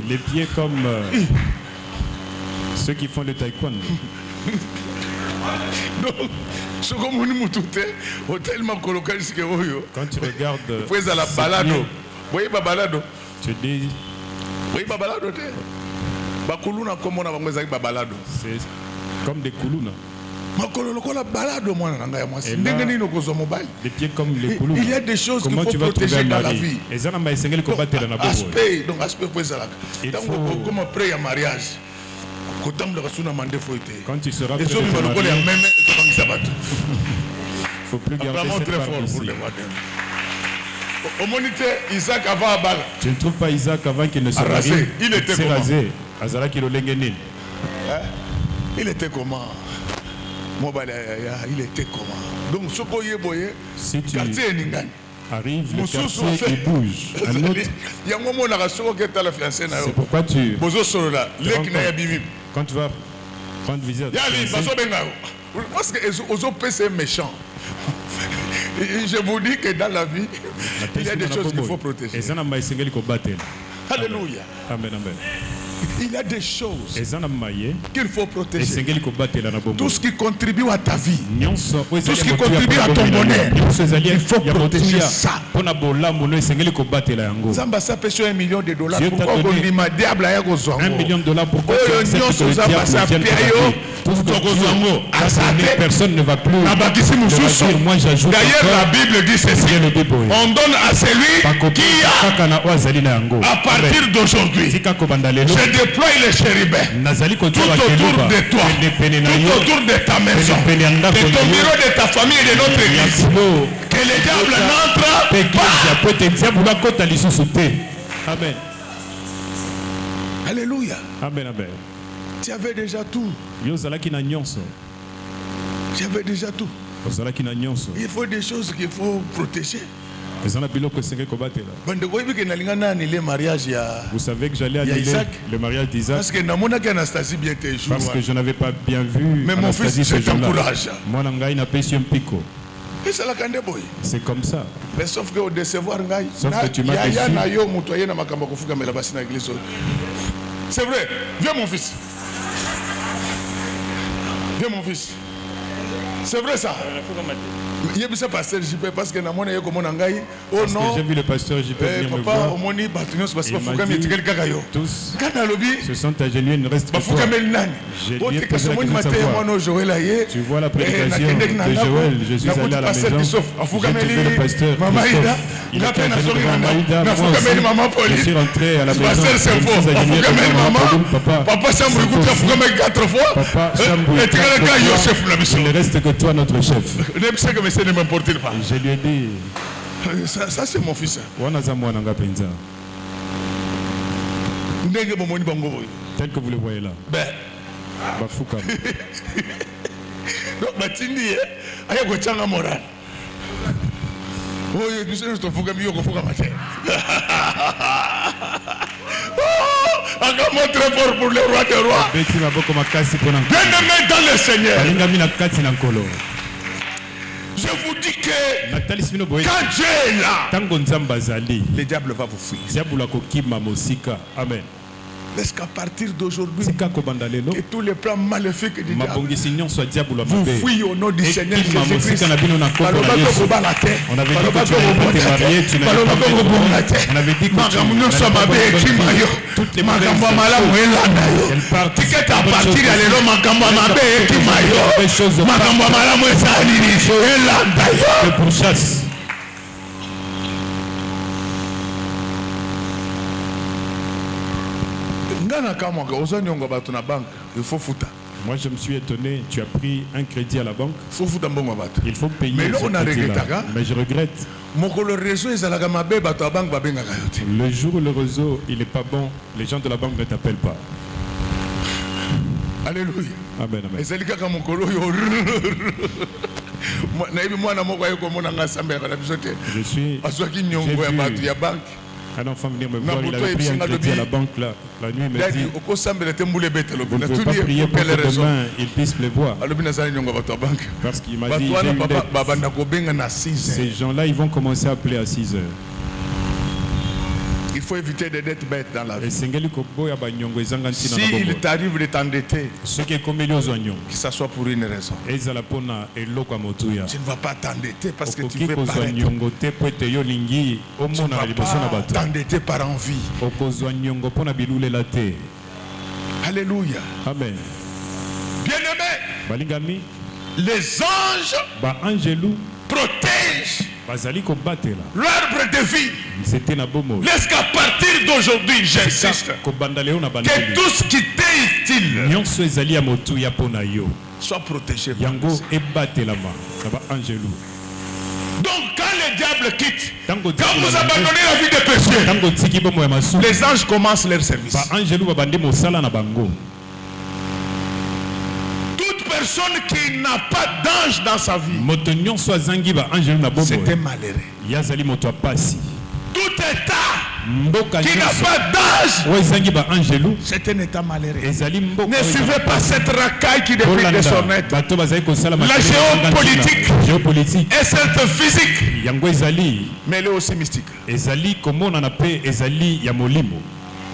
Les pieds comme ceux qui font le taekwondo. Quand tu regardes tu dis c'est comme des koulouna. Des pieds comme les koulouna. Il y a des choses qu'il faut protéger dans la vie. Il faut comme prier à mariage. Quand tu seras prêt de te marier, il ne faut plus garder cette barbe ici. Isaac avant Abal. Tu ne trouves pas Isaac avant qu'il ne se marie? Il était comment? Rasé. Il était comment? Il était comment? Donc ce qu'on y est, si tu arrive, le quartier il bouge. Un autre. C'est pourquoi tu quand tu vas prendre visite. Parce que les autres c'est méchant. Je vous dis que dans la vie, il y a des choses qu'il faut protéger. Alléluia. Amen, amen. Il y a des choses qu'il faut protéger. Tout ce qui contribue à ta vie, tout ce qui contribue à ton bonheur, il faut protéger ça. Zamba ça peut sur $1 million. Pourquoi on dit ma diable a $1 million? Pourquoi tu acceptes que le diable vienne? Personne ne va plus. Moi j'ajoute. D'ailleurs la Bible dit ceci. On donne à celui qui a à partir d'aujourd'hui. déploie les chérubins tout autour de toi, tout autour de ta maison, de ton bureau, de ta famille et de notre église. Que le diable n'entre pas. Amen. Alléluia. Amen, amen. Tu avais déjà tout. J'avais déjà tout. Il faut des choses qu'il faut protéger. Vous savez que j'allais annuler le mariage d'Isaac parce que je n'avais pas bien vu. Mais mon fils, je t'encourage. C'est comme ça. Mais sauf que au décevoir, sauf que tu m'as déçu. C'est vrai. Viens mon fils. Viens mon fils. C'est vrai ça. Parce que j'ai vu le pasteur JP venir me voir. Tous se sont agenouillés, il ne reste que toi. J'ai lui posé la question de savoir. Tu vois la prédication de Joël, je suis allé à la maison. J'ai trouvé le pasteur Christophe. Il a fait un jeûne devant Maïda. Moi aussi, je suis rentré à la maison. Je me suis agenouillé devant Maman. Papa Chambou, il ne reste que toi, notre chef. Je lui ai dit, ça c'est mon fils. Tel que vous le voyez là. Bafouka. Donc, Batindi, il y a un moral. Oh, tu sais, je te fous comme il y a un matin. Encore très fort pour le roi des rois. Bien-aimé dans le Seigneur. Je vous dis que quand Dieu est là, le diable va vous fuir. Amen. Est-ce qu'à partir d'aujourd'hui, que tous les plans maléfiques du diable vous fuyez au nom du Seigneur Jésus-Christ. On avait dit que tu n'avais pas été marié, tu n'avais pas été marié. On avait dit que toutes les mauvaises elles pourchassent. Moi je me suis étonné, tu as pris un crédit à la banque. Il faut payer. Mais mais je regrette. Le jour où le réseau il n'est pas bon, les gens de la banque ne t'appellent pas. Alléluia. Amen, amen. Je suis. Un enfant venir me voir, il avait pris un crédit à la banque là. La nuit, il me dit, vous ne pouvez pas prier pour que demain il puisse pleuvoir. Parce qu'il m'a dit, j'ai une dette. Ces gens-là, ils vont commencer à appeler à 6 heures. Il faut éviter des dettes bêtes dans la vie. Si il t'arrive de t'endetter, que ça soit pour une raison. Tu ne vas pas t'endetter parce que tu veux paraître. Tu ne vas pas t'endetter par envie. Alléluia. Amen. Bien-aimé, les anges protègent l'arbre de vie. Laisse-qu'à partir d'aujourd'hui, j'insiste, que tout ce qui t'est utile soit protégé. Donc quand le diable quitte, quand vous abandonnez la vie de péché, les anges commencent leur service. Personne qui n'a pas d'ange dans sa vie, c'est un malheureux. Tout état qui n'a pas d'ange, c'est un état malheureux. Ne suivez pas cette racaille qui défile de son être. La géopolitique est certes physique, mais elle est aussi mystique.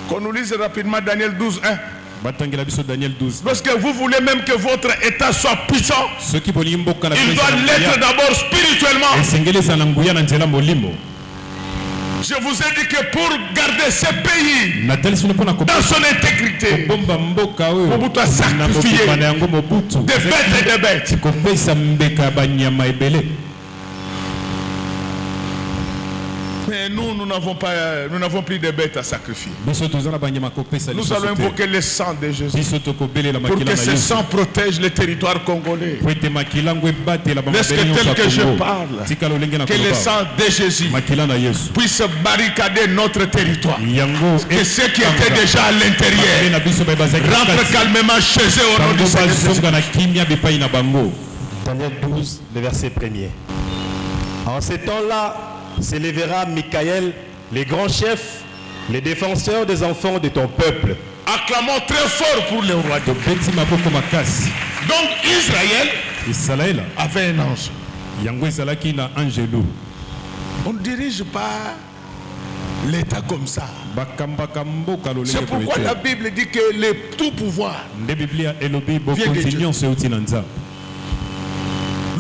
Qu'on nous lise rapidement Daniel 12:1. Parce que vous voulez même que votre état soit puissant, il doit l'être d'abord spirituellement. Je vous ai dit que pour garder ce pays dans son intégrité, Mobutu a sacrifié des bêtes et des bêtes. Mais nous n'avons plus de bêtes à sacrifier. Nous allons invoquer le sang de Jésus pour que ce sang protège le territoire congolais. Laisse que tel que je parle, que le sang de Jésus puisse barricader notre territoire. Que ceux qui étaient déjà à l'intérieur rentrent calmement chez eux au nom du Seigneur. Daniel 12, le verset 1er. En ces temps-là, s'élèvera Michaël, les grands chefs, les défenseurs des enfants de ton peuple. Acclamons très fort pour le roi. Donc Israël avait un ange. On ne dirige pas l'État comme ça. C'est pourquoi la Bible dit que le tout pouvoir vient de Dieu.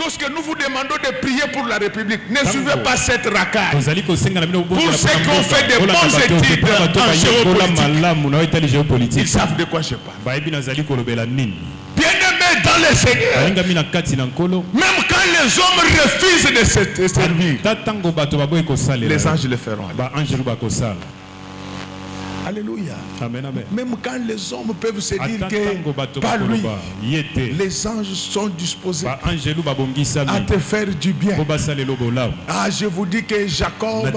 Lorsque nous vous demandons de prier pour la République, ne suivez pas cette racaille. Pour ceux qui ont fait des bonnes études en géopolitique, ils savent de quoi je parle. Bien-aimés dans le Seigneur, même quand les hommes refusent de se servir, les anges le feront. Alléluia. Amen, amen. Même quand les hommes peuvent se dire que par lui, les anges sont disposés à te faire du bien. Ah, je vous dis que Jacob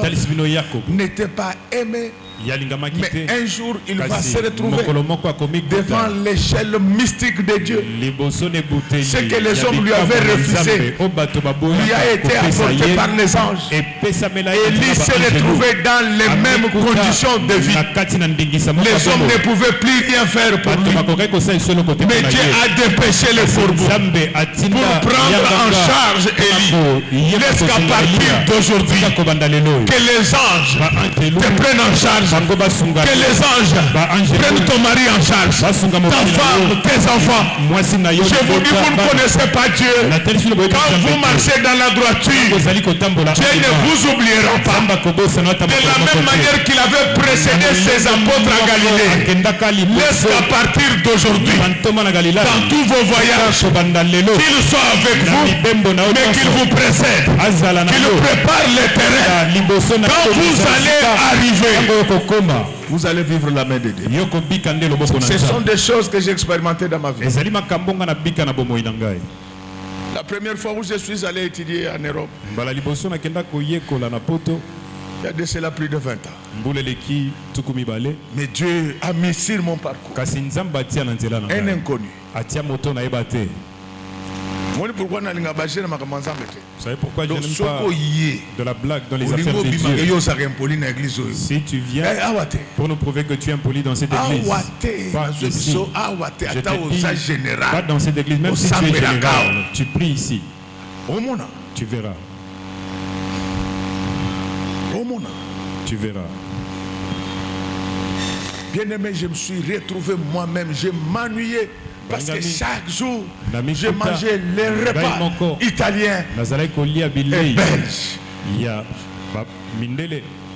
n'était pas aimé. Mais un jour, il va se retrouver devant l'échelle mystique de Dieu. Ce que les hommes lui avaient refusé lui a été apporté par les anges. Et lui s'est retrouvé dans les mêmes conditions de vie. Les hommes ne pouvaient plus rien faire pour lui. Mais Dieu a dépêché les fourbeaux pour prendre en charge Élie. Laisse qu'à partir d'aujourd'hui, que les anges te prennent en charge. Que les anges prennent ton mari en charge, ta femme, tes enfants. Je vous dis, vous ne connaissez pas Dieu. Quand vous marchez dans la droiture, Dieu ne vous oubliera pas. De la même manière qu'il avait précédé ses apôtres à Galilée, laisse qu'à partir d'aujourd'hui, dans tous vos voyages, qu'il soit avec vous, mais qu'il vous précède, qu'il prépare le terrain. Quand vous allez arriver, vous allez vivre la main de Dieu. Ce sont des choses que j'ai expérimentées dans ma vie. La première fois où je suis allé étudier en Europe, il y a de cela plus de 20 ans. Mais Dieu a mis sur mon parcours un inconnu. Vous savez pourquoi je n'aime pas de la blague dans les affaires de Dieu? Si tu viens pour nous prouver que tu es impoli dans cette église, pas ici. Je te dis, pas dans cette église, même si tu es général, tu pries ici. Tu verras. Tu verras. Bien aimé, je me suis retrouvé moi-même, je m'ennuyais. Parce que chaque jour, je mangeais les repas italiens et belges.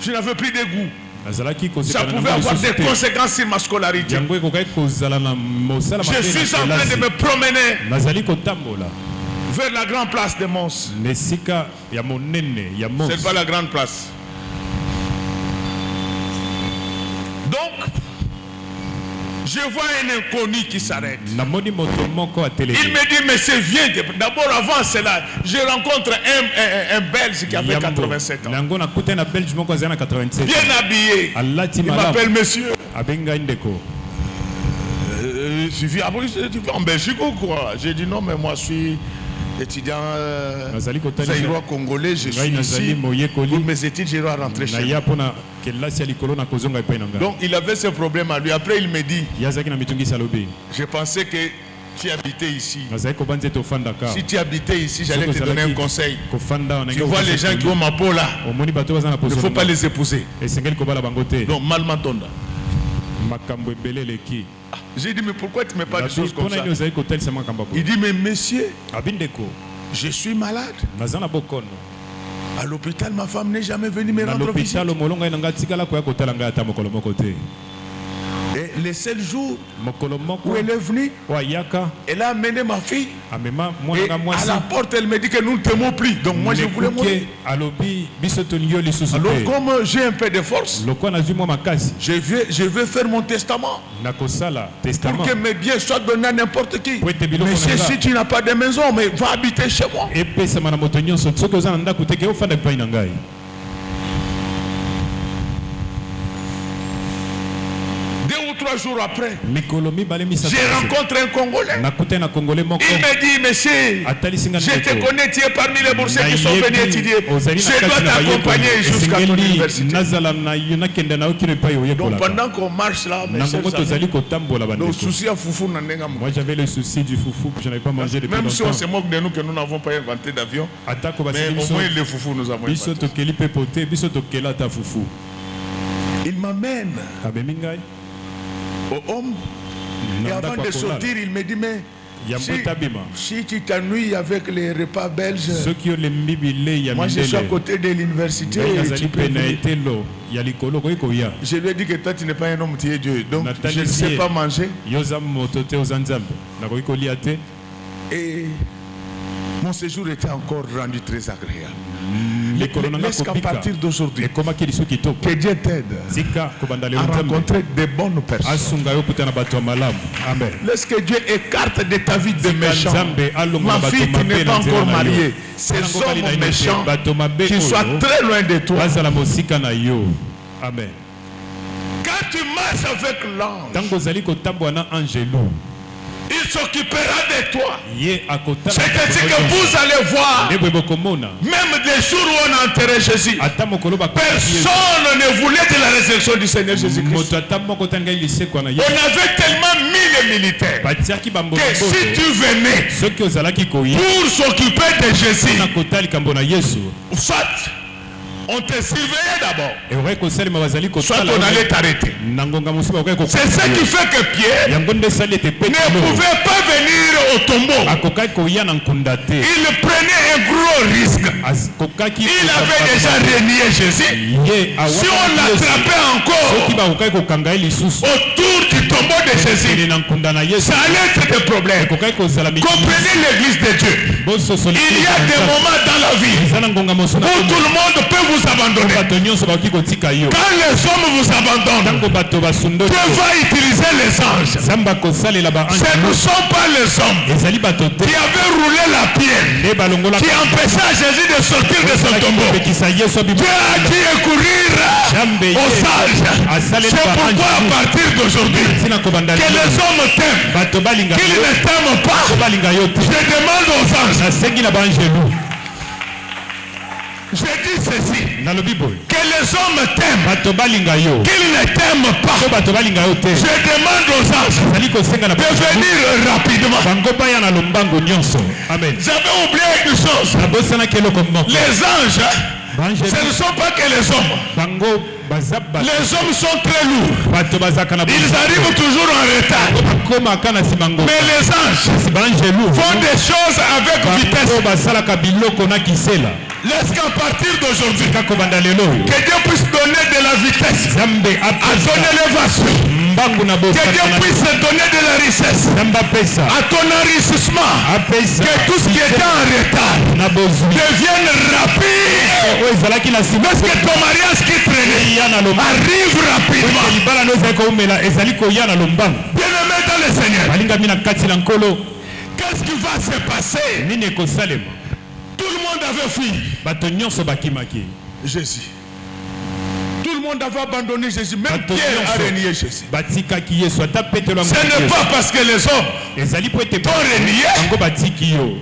Je n'avais plus de goût. Ça pouvait avoir des conséquences sur ma scolarité. Je suis en train de me promener vers la grande place de Mons. C'est pas la grande place. Donc, je vois un inconnu qui s'arrête. Il me dit, monsieur, viens. D'abord, avant cela, je rencontre un Belge qui avait 87 ans. Bien habillé. Il m'appelle monsieur. Tu vis en Belgique ou quoi? J'ai dit non, mais moi je suis étudiant zaïrois congolais, je suis ici pour mes études, je dois rentrer chez moi. Donc il avait ce problème à lui. Après il me dit, je pensais que tu habitais ici. Si tu habitais ici, j'allais te donner un conseil. Tu vois les gens qui ont ma peau là, il ne faut pas les épouser. Donc mal m'entendre. J'ai dit mais pourquoi tu ne mets pas des choses comme ça? Il dit mais monsieur, je suis malade. À l'hôpital, ma femme n'est jamais venue me rendre visite. Et le seul jour où elle est venue, elle a amené ma fille. Et à la porte, elle me dit que nous ne t'aimons plus. Donc moi, je voulais mourir. Alors, comme j'ai un peu de force, je vais faire mon testament. Pour que mes biens soient donnés à n'importe qui. Mais si tu n'as pas de maison, mais va habiter chez moi. 3 jours après, j'ai rencontré un Congolais. Il m'a dit, monsieur, je te connais, tu es parmi les boursiers qui sont venus étudier. Je dois t'accompagner jusqu'à ton université. Donc pendant qu'on marche là, mes chers amis, nos soucis à foufou, moi j'avais le souci du foufou que je n'avais pas mangé depuis longtemps. Même si on se moque de nous que nous n'avons pas inventé d'avion, mais au moins les foufous nous avons inventé. Il m'amène au homme. Et avant de sortir, il me dit, mais si tu t'ennuies avec les repas belges, moi je suis à côté de l'université. Je lui ai dit que toi tu n'es pas un homme, tu es Dieu. Donc je ne sais pas manger. Et mon séjour était encore rendu très agréable. Laisse qu'à partir d'aujourd'hui, que Dieu t'aide à rencontrer de bonnes personnes. Laisse que Dieu écarte de ta vie des méchants. Ma fille qui n'est pas encore mariée, ces hommes méchants qui soient très loin de toi. Amen. Quand tu marches avec l'ange, il s'occupera de toi. C'est que vous allez voir, même les jours où on a enterré Jésus, personne ne voulait de la résurrection du Seigneur Jésus-Christ. On avait tellement mis les militaires que si tu venais pour s'occuper de Jésus, soit on te surveillait d'abord, soit on allait t'arrêter. C'est ce qui fait que Pierre ne pouvait pas venir au tombeau. Il prenait un gros risque. Il avait déjà renié Jésus. Si on l'attrapait encore autour du tombeau de Jésus, ça allait être des problèmes. Comprenez l'église de Dieu. Il y a des moments dans la vie où tout le monde peut vous abandonner. Quand les hommes vous abandonnent, Dieu va utiliser les anges. Ce ne sont pas les hommes qui avaient roulé la pierre, qui empêcha Jésus de sortir de son tombeau. Dieu a dit courir aux sages. C'est pourquoi à partir d'aujourd'hui, que les hommes t'aiment, qu'ils ne t'aiment pas, je demande aux anges. Je dis ceci, que les hommes t'aiment, qu'ils ne t'aiment pas. Je demande aux anges de venir rapidement. J'avais oublié une chose. Les anges, ce ne sont pas que les hommes. Les hommes sont très lourds. Ils arrivent toujours en retard. Mais les anges font des choses avec vitesse. Laisse qu'à partir d'aujourd'hui, que Dieu puisse donner de la vitesse à ton élévation. Que Dieu puisse donner de la richesse à ton enrichissement. Que tout ce qui est en retard devienne rapide. Parce que ton mariage qui traînait arrive rapidement. Bien-aimé dans le Seigneur, qu'est-ce qui va se passer? Tout le monde avait fui Jésus. Tout le monde avait abandonné Jésus. Même Pierre a renié Jésus. Ce n'est pas parce que les hommes t'ont renié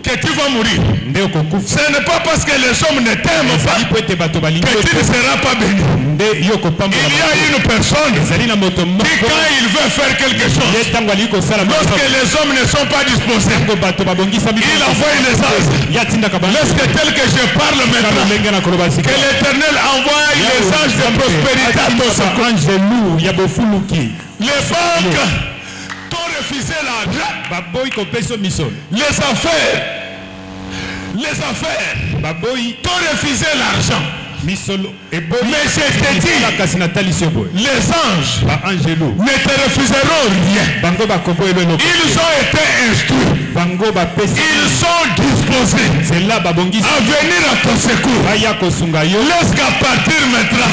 que tu vas mourir. Ce n'est pas parce que les hommes ne t'aiment pas que tu ne seras pas béni. Il y a une personne qui, quand il veut faire quelque chose, lorsque les hommes ne sont pas disposés, il envoie les anges. Lorsque tel que je parle maintenant, que l'Éternel envoie les anges de prospérité à ton secours. Les banques t'ont refusé l'argent. Les affaires t'ont refusé l'argent. Mais je te dis, les anges ne te refuseront rien. Ils ont été instruits. Ils sont disposés à venir à ton secours. Laisse qu'à partir maintenant,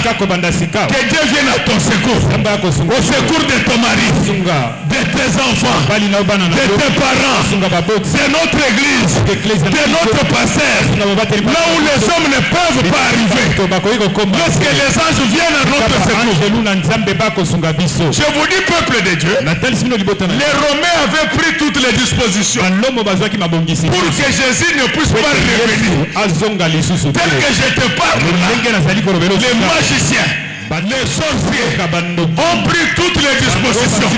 que Dieu vienne à ton secours. Au secours de ton mari, de tes enfants, de tes parents, de notre église, de notre pasteur. Là où les hommes ne peuvent pas arriver. Lorsque les anges viennent à notre secours. Je vous dis, peuple de Dieu, les Romains avaient pris toutes les dispositions pour que Jésus ne puisse pas revenir. Tel que je te parle là, les magiciens, les sorciers ont pris toutes les dispositions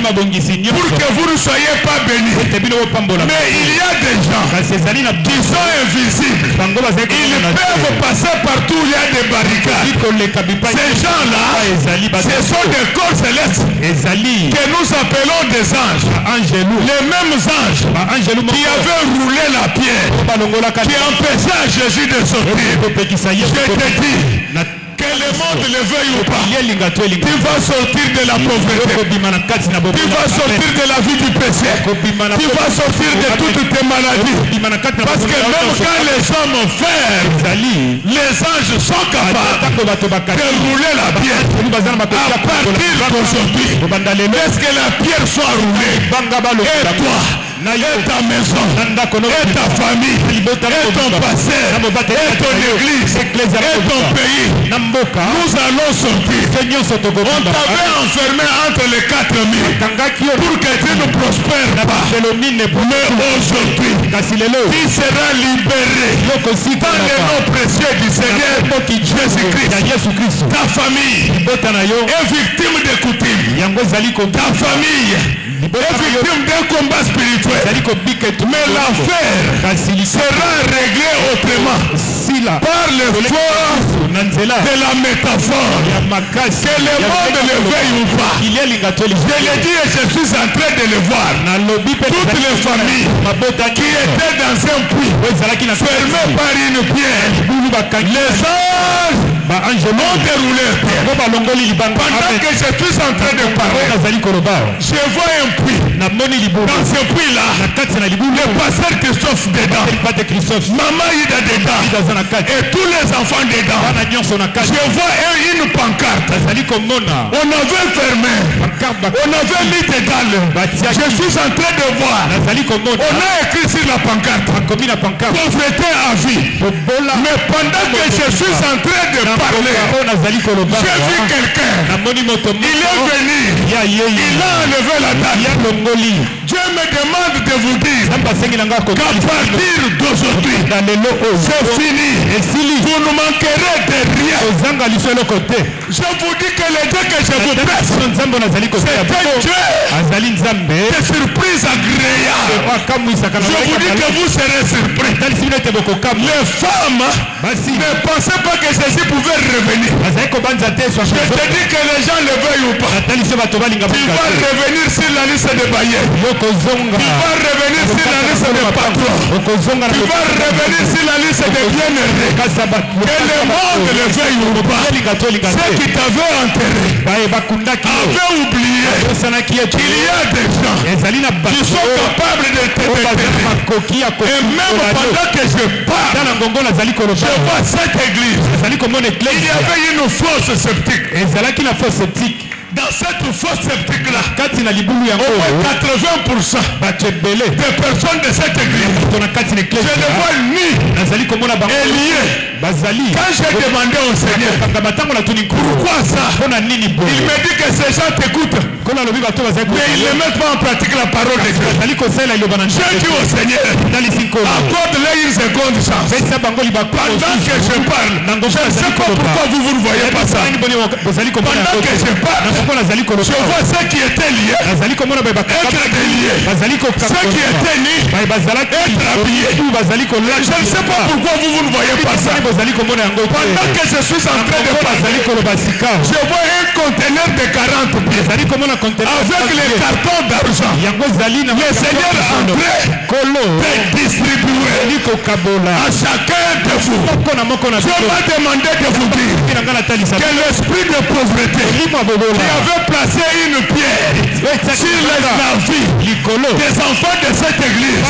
pour que vous ne soyez pas bénis. Mais il y a des gens qui sont invisibles. Ils peuvent passer partout où il y a des barricades. Ces gens-là, ce sont des corps célestes que nous appelons des anges. Les mêmes anges qui avaient roulé la pierre, qui empêchaient Jésus de sortir. Je te dis, que le monde le veuille ou pas, tu vas sortir de la pauvreté, tu vas sortir de la vie du péché, tu vas sortir de toutes tes maladies. Parce que même quand les hommes fèrent, les anges sont capables de rouler la pierre. À partir d'aujourd'hui, est-ce que la pierre soit roulée? Et toi, et ta maison, et ta famille, et ton passé, et ton église, et ton pays, nous allons sortir. On t'avait enfermé entre les quatre murs pour que tu ne prospères pas. Mais aujourd'hui, tu seras libéré dans le nom précieux du Seigneur Jésus-Christ. Ta famille est victime de coutumes. Ta famille est victime d'un combat spirituel. Mais l'affaire sera réglée autrement par le fort de la métaphore. Que le monde le veuille ou pas. Je l'ai dit et je suis en train de le voir. Toutes les familles qui étaient dans un puits fermées par une pierre, les anges ont déroulé. Pendant que je suis en train de parler, je vois un puits. Dans ce puits-là, le pasteur Christophe dedans, Maman Ida dedans, et tous les enfants dedans. Je vois une pancarte. On avait fermé, on avait mis dedans. Je suis en train de voir. On a écrit sur la pancarte pauvreté à vie. Mais pendant que je suis en train de parler, j'ai vu quelqu'un. Il est venu, il a enlevé la date. Dieu me demande de vous dire qu'à partir d'aujourd'hui, c'est fini. Vous ne manquerez de rien. Je vous dis que le Dieu que je vous presse, c'est un Dieu de surprise agréable. Je vous dis que vous serez surpris. Les femmes ne pensaient pas que Jésus pouvait revenir. Je te dis que les gens le veuillent ou pas. Tu vas revenir sur la liste de bailleurs. Tu vas revenir sur la liste des patrons. Tu vas revenir sur la liste des bien-aimés. Que le monde le veuille ou pas. Ceux qui t'avaient enterré avaient oublié qu'il y a des gens qui sont capables de te déterrer. Et même pendant que je parle, je vois cette église. Il y avait une fosse sceptique. Dans cette fosse sceptique-là, au moins 80% des personnes de cette église, je le vois nu et lié. Quand j'ai demandé au Seigneur, pourquoi ça? Il me dit que ces gens t'écoutent, mais ils ne mettent pas en pratique la parole de Dieu. J'ai dit au Seigneur, accorde-leur une seconde chance. Pendant que je parle, je ne sais pas pourquoi vous ne voyez pas ça. Pendant que je parle, je vois ceux qui étaient liés être déliés, ceux qui étaient nus être habillés. Je ne sais pas pourquoi vous ne voyez pas ça. Pendant que je suis en train de parler, je vois un conteneur de 40 pieds avec les cartons d'argent. Le Seigneur est en train de distribuer à chacun de vous. Je m'a demandé de vous dire que l'esprit de pauvreté qui avait placé une pierre sur la vie des enfants de cette église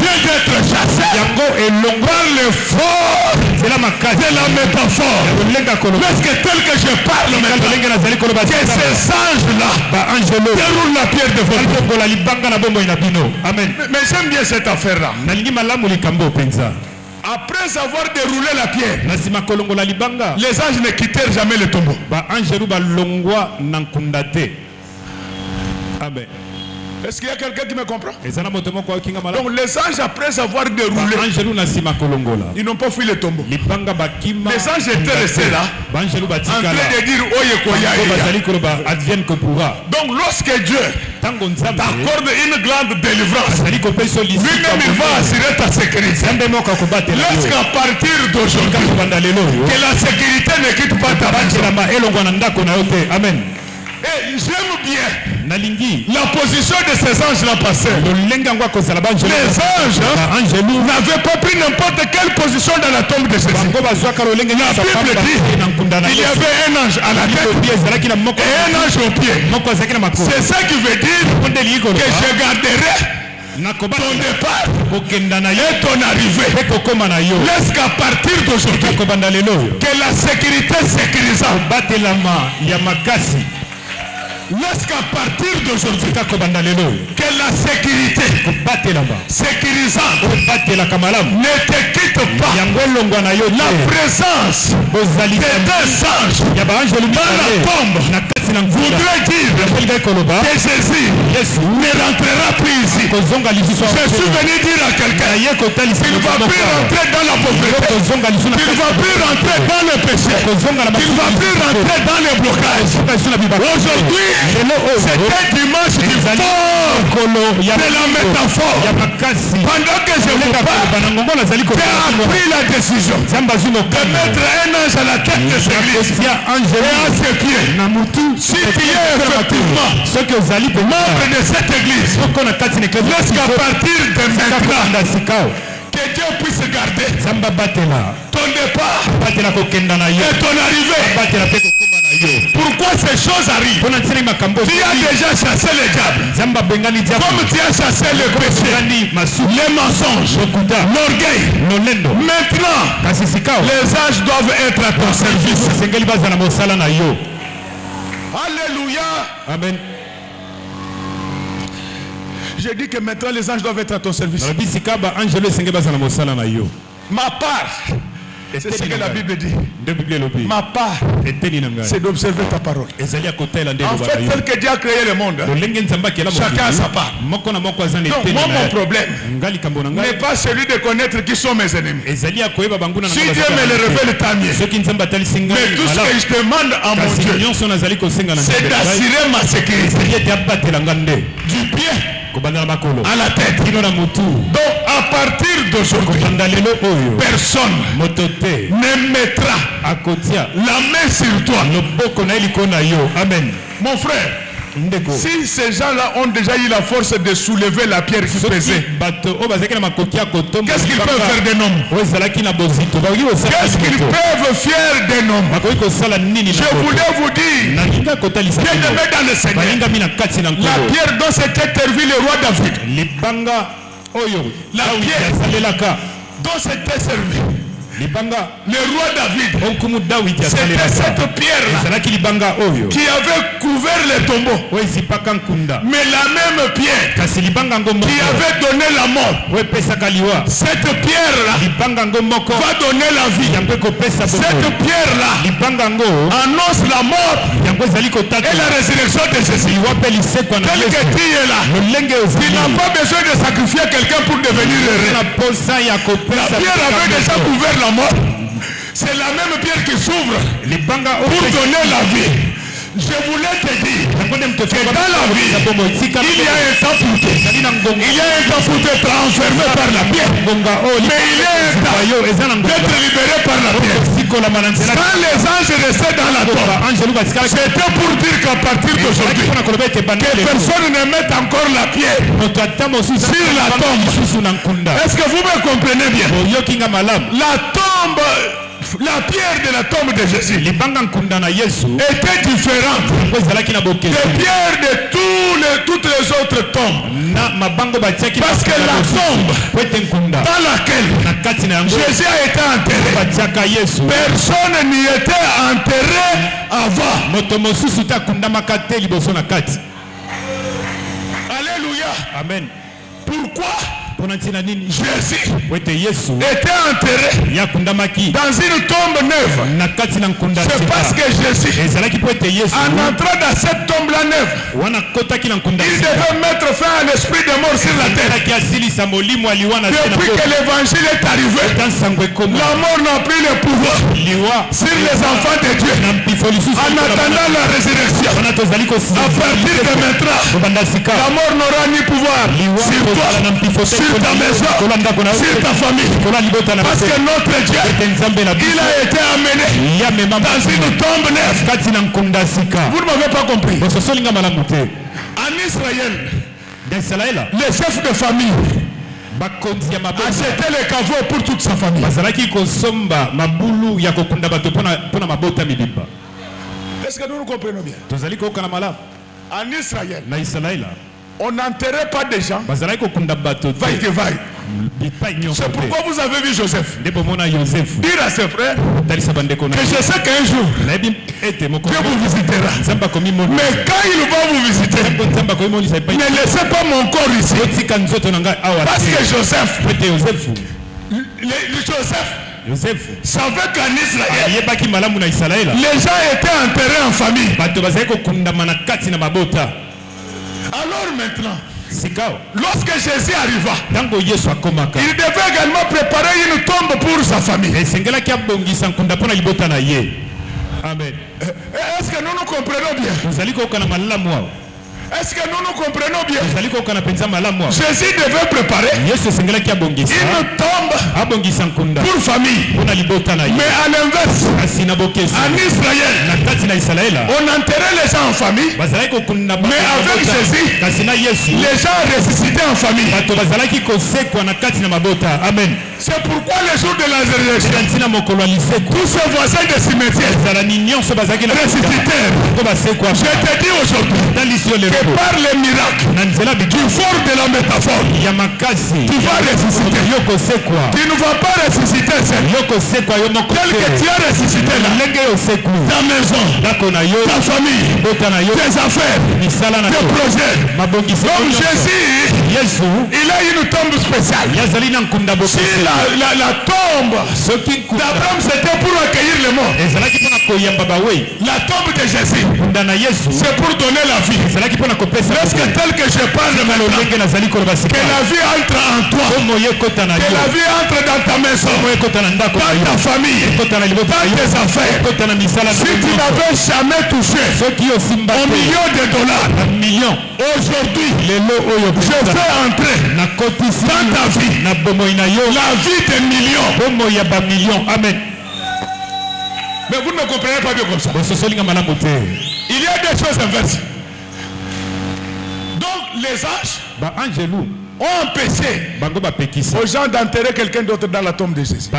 vient d'être chassé par le fort de la métaphore. Parce que tel que je parle maintenant, que ces anges-là déroulent la pierre de votre. Amen. Mais j'aime bien cette affaire-là. Après avoir déroulé la pierre, les anges ne quittèrent jamais le tombeau. Amen. Est-ce qu'il y a quelqu'un qui me comprend? Donc les anges, après avoir déroulé, ils n'ont pas fui le tombeau. Les anges étaient restés là, en train de dire donc lorsque Dieu t'accorde une grande délivrance, lui-même il va assurer ta sécurité. Lorsqu'à partir d'aujourd'hui, que la sécurité ne quitte pas ta maison. Amen. Et j'aime bien la position de ces anges-là passés. Les anges n'avaient pas pris n'importe quelle position dans la tombe de Jésus. La Bible dit il y avait un ange à la tête et un ange au pied. C'est ça qui veut dire que je garderai ton départ et ton arrivée. Laisse qu'à partir d'aujourd'hui, que la sécurité sécurisante, laisse qu'à partir d'aujourd'hui, que la sécurité sécurisante ne te quitte pas. La présence des anges dans la tombe voudrait dire que Jésus ne rentrera plus ici. Je suis venu dire à quelqu'un qu'il ne va plus rentrer dans la pauvreté, qu'il ne va plus rentrer dans le péché, qu'il ne va plus rentrer dans les blocages. Aujourd'hui, c'était dimanche du fort de la métaphore. Pendant que je vous parle, tu as pris la décision de mettre un ange à la tête de cette église et à ses pieds. Si tu es effectivement membre de cette église, jusqu'à partir de maintenant, que Dieu puisse garder ton départ et ton arrivée. Pourquoi ces choses arrivent? Tu as déjà chassé le diable, comme tu as chassé le péché, les mensonges, l'orgueil. Maintenant, les anges doivent être à ton service. Alléluia. Amen. J'ai dit que maintenant les anges doivent être à ton service. Ma part, c'est ce que la Bible dit. Ma part, c'est d'observer ta parole. En fait, tel que Dieu a créé le monde, chacun a sa part. Donc moi, mon problème n'est pas celui de connaître qui sont mes ennemis. Si Dieu me le révèle, tant mieux. Mais tout ce que je demande à mon Dieu, c'est d'assurer ma sécurité. Du pied à la tête. Donc à partir d'aujourd'hui, personne ne mettra la main sur toi. Amen. Mon frère, si ces gens-là ont déjà eu la force de soulever la pierre qui pesait, qu'est-ce qu'ils peuvent faire d'un homme? Qu'est-ce qu'ils peuvent faire d'un homme? Je voulais vous dire, bien aimé dans le Seigneur, la pierre dont s'était servi le roi David, la pierre dont s'était servi le roi David, c'était cette pierre-là qui avait couvert les tombeaux. Mais la même pierre qui avait donné la mort, cette pierre-là va donner la vie. Cette pierre-là annonce la mort et la résurrection de Jésus. Tel que tu es là, tu n'as pas besoin de sacrifier quelqu'un pour devenir heureux. La pierre avait déjà couvert la mort. C'est la même pierre qui s'ouvre pour donner la vie. Je voulais te dire que dans la vie, il y a un temps pour te. Il y a un temps pour être enfermé par la pierre. Mais il y a un temps d'être libéré par la pierre. Quand les anges restaient dans la tombe, c'était pour dire qu'à partir d'aujourd'hui, que personne ne mette encore la pierre sur la tombe. Est-ce que vous me comprenez bien? La tombe, la pierre de la tombe de Jésus était différente des pierres de toutes les autres tombes. Parce que la tombe dans laquelle Jésus a été enterré, personne n'y était enterré avant. Alléluia. Amen. Pourquoi Jésus était enterré dans une tombe neuve? C'est parce que Jésus, en entrant dans cette tombe-là neuve, il devait mettre fin à l'esprit de mort sur la terre. Depuis que l'évangile est arrivé, la mort n'a plus le pouvoir sur les enfants de Dieu. En attendant la résurrection, à partir de maintenant, la mort n'aura ni pouvoir sur toi, sur ta maison, sur ta famille. Parce que notre Dieu, il a été amené dans une tombe neuve. Vous ne m'avez pas compris. En Israël, les chefs de famille achetaient les caveaux pour toute sa famille. Est-ce que nous comprenons bien? En Israël, on n'enterrait pas des gens. Vaille que vaille. C'est pourquoi vous avez vu Joseph dire à ses frères que je sais qu'un jour Dieu vous visitera. Mais quand il va vous visiter, ne laissez pas mon corps ici. Parce que Joseph savait qu'en Israël, les gens étaient enterrés en famille. Alors maintenant, lorsque Jésus arriva, il devait également préparer une tombe pour sa famille. Amen. Est-ce que nous comprenons bien? Est-ce que nous comprenons bien? Jésus devait préparer une tombe pour famille. Mais à l'inverse, en Israël, on enterrait les gens en famille. Mais avec Jésus, les gens ressuscitaient en famille. Amen. C'est pourquoi le jour de la résurrection, tous ces voisins de cimetière ressuscitèrent. Je te dis aujourd'hui, par les miracles du fort de la métaphore, tu vas ressusciter. Tu ne vas pas ressusciter seul. Tel que tu as ressuscité là, ta maison, ta famille, tes affaires, tes projets. Donc Jésus, il a une tombe spéciale. Si la tombe d'Abraham c'était pour accueillir les morts, la tombe de Jésus c'est pour donner la vie. Est-ce que tel que je parle maintenant, que la vie entre en toi, que la vie entre dans ta maison, dans ta famille, dans tes affaires. Si tu n'avais jamais touché $1 million, aujourd'hui je fais entrer dans ta vie la vie des millions. Amen. Mais vous ne comprenez pas bien comme ça. Il y a des choses inverses. Donc les anges ont empêché aux gens d'enterrer quelqu'un d'autre dans la tombe de Jésus.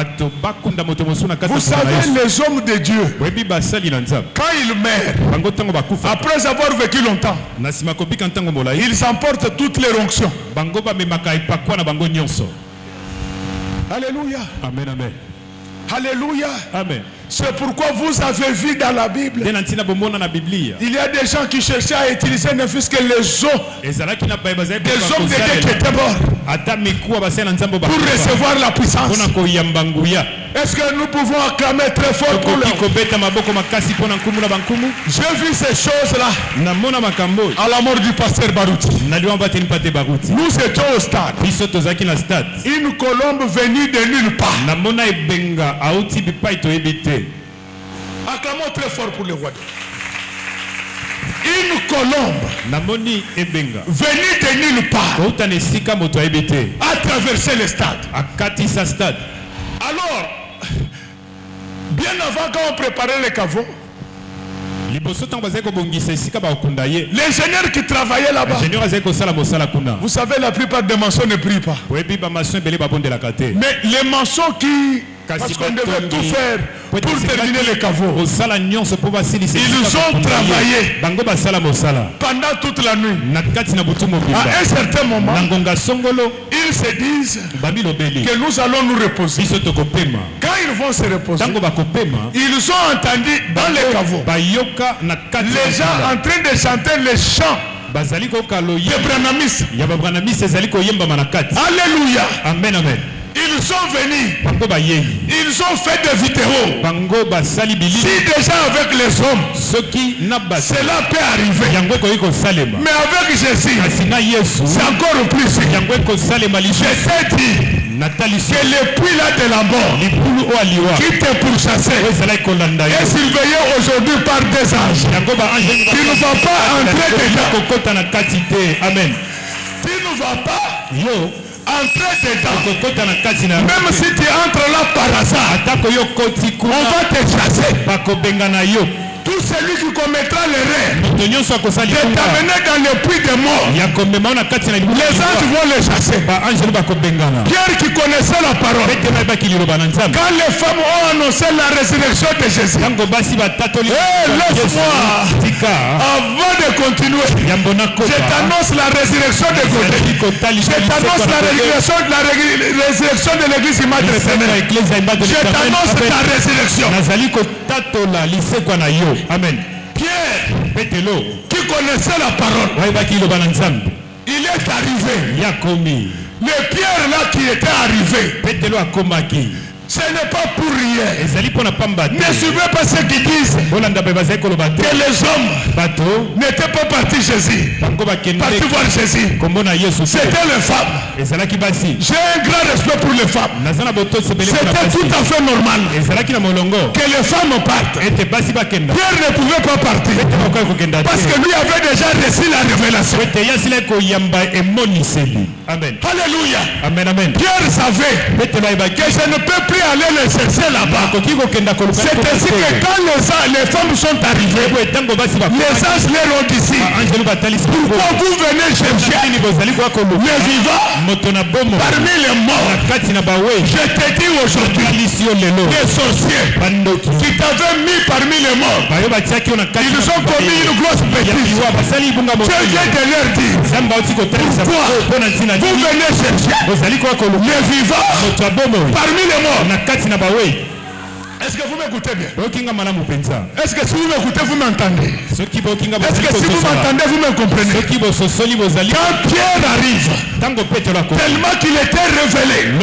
Vous savez, les hommes de Dieu, quand ils meurent, après avoir vécu longtemps, ils emportent toutes les onctions. Alléluia. Amen, amen. Alléluia. Amen. C'est pourquoi vous avez vu dans la Bible, il y a des gens qui cherchaient à utiliser ne fût-ce que les os des hommes de Dieu qui étaient morts pour recevoir la puissance. Est-ce que nous pouvons acclamer très fort pour eux? J'ai vu ces choses-là à la mort du pasteur Barouti. Nous étions au stade. Une colombe venue de nulle part. Acclamons très fort pour le roi. une colombe namoni ebenga venue de nulle part kouta nesika moto ayebete a traversé le stade. akatisa stade. Alors, bien avant quand on préparait les caveaux, l'ingénieur qui travaillait là-bas, vous savez, la plupart des maçons ne prient pas. Mais les maçons qui... Parce qu'on devait tout faire pour terminer les caveaux. Ils ont travaillé pendant toute la nuit. À un certain moment, ils se disent que nous allons nous reposer. Quand ils vont se reposer, ils ont entendu dans les caveaux les gens en train de chanter les chants des Branhamistes. Alléluia. Amen, amen. Ils sont venus. Ils ont fait des vidéos. Si déjà avec les hommes, cela peut arriver. Mais avec Jésus, c'est encore plus. Je t'ai dit que le puits là de la mort qui te pourchassait est surveillé aujourd'hui par des anges. Tu ne vas pas entrer dedans. Amen. Tu ne vas pas entrer dedans. Même si tu entres là par hasard, on va te chasser. Tout celui qui commettra l'erreur de t'amener dans le puits de mort, les anges vont les chasser. Pierre qui connaissait la parole, quand les femmes ont annoncé la résurrection de Jésus, laisse-moi, avant de continuer, je t'annonce la résurrection de Godé. Je t'annonce la résurrection de l'église immatriculée. Je t'annonce ta résurrection. Amen. Pierre, qui connaissait la parole, il est arrivé. Le Pierre là qui était arrivé, ce n'est pas pour rien. Ne suivez pas ceux qui disent que les hommes n'étaient pas partis Jésus, partis voir Jésus. C'était les femmes. J'ai un grand respect pour les femmes. C'était tout à fait normal que les femmes partent. Pierre ne pouvait pas partir parce que lui avait déjà reçu la révélation. Amen. Alléluia. Amen, amen. Pierre savait que je ne peux plus aller les chercher là-bas. C'est ainsi que quand les femmes sont arrivées, les anges leur ont dit ici, pourquoi vous venez chercher les vivants parmi les morts? Je te dis aujourd'hui, les sorciers qui t'avaient mis parmi les morts, ils ont commis une grosse bêtise. Je viens de leur dire, pourquoi vous venez chercher les vivants parmi les morts? Est-ce que vous m'écoutez bien? Est-ce que si vous m'écoutez, vous m'entendez? Est-ce que si vous m'entendez, vous me comprenez? Quand Pierre arrive, tellement qu'il était révélé, il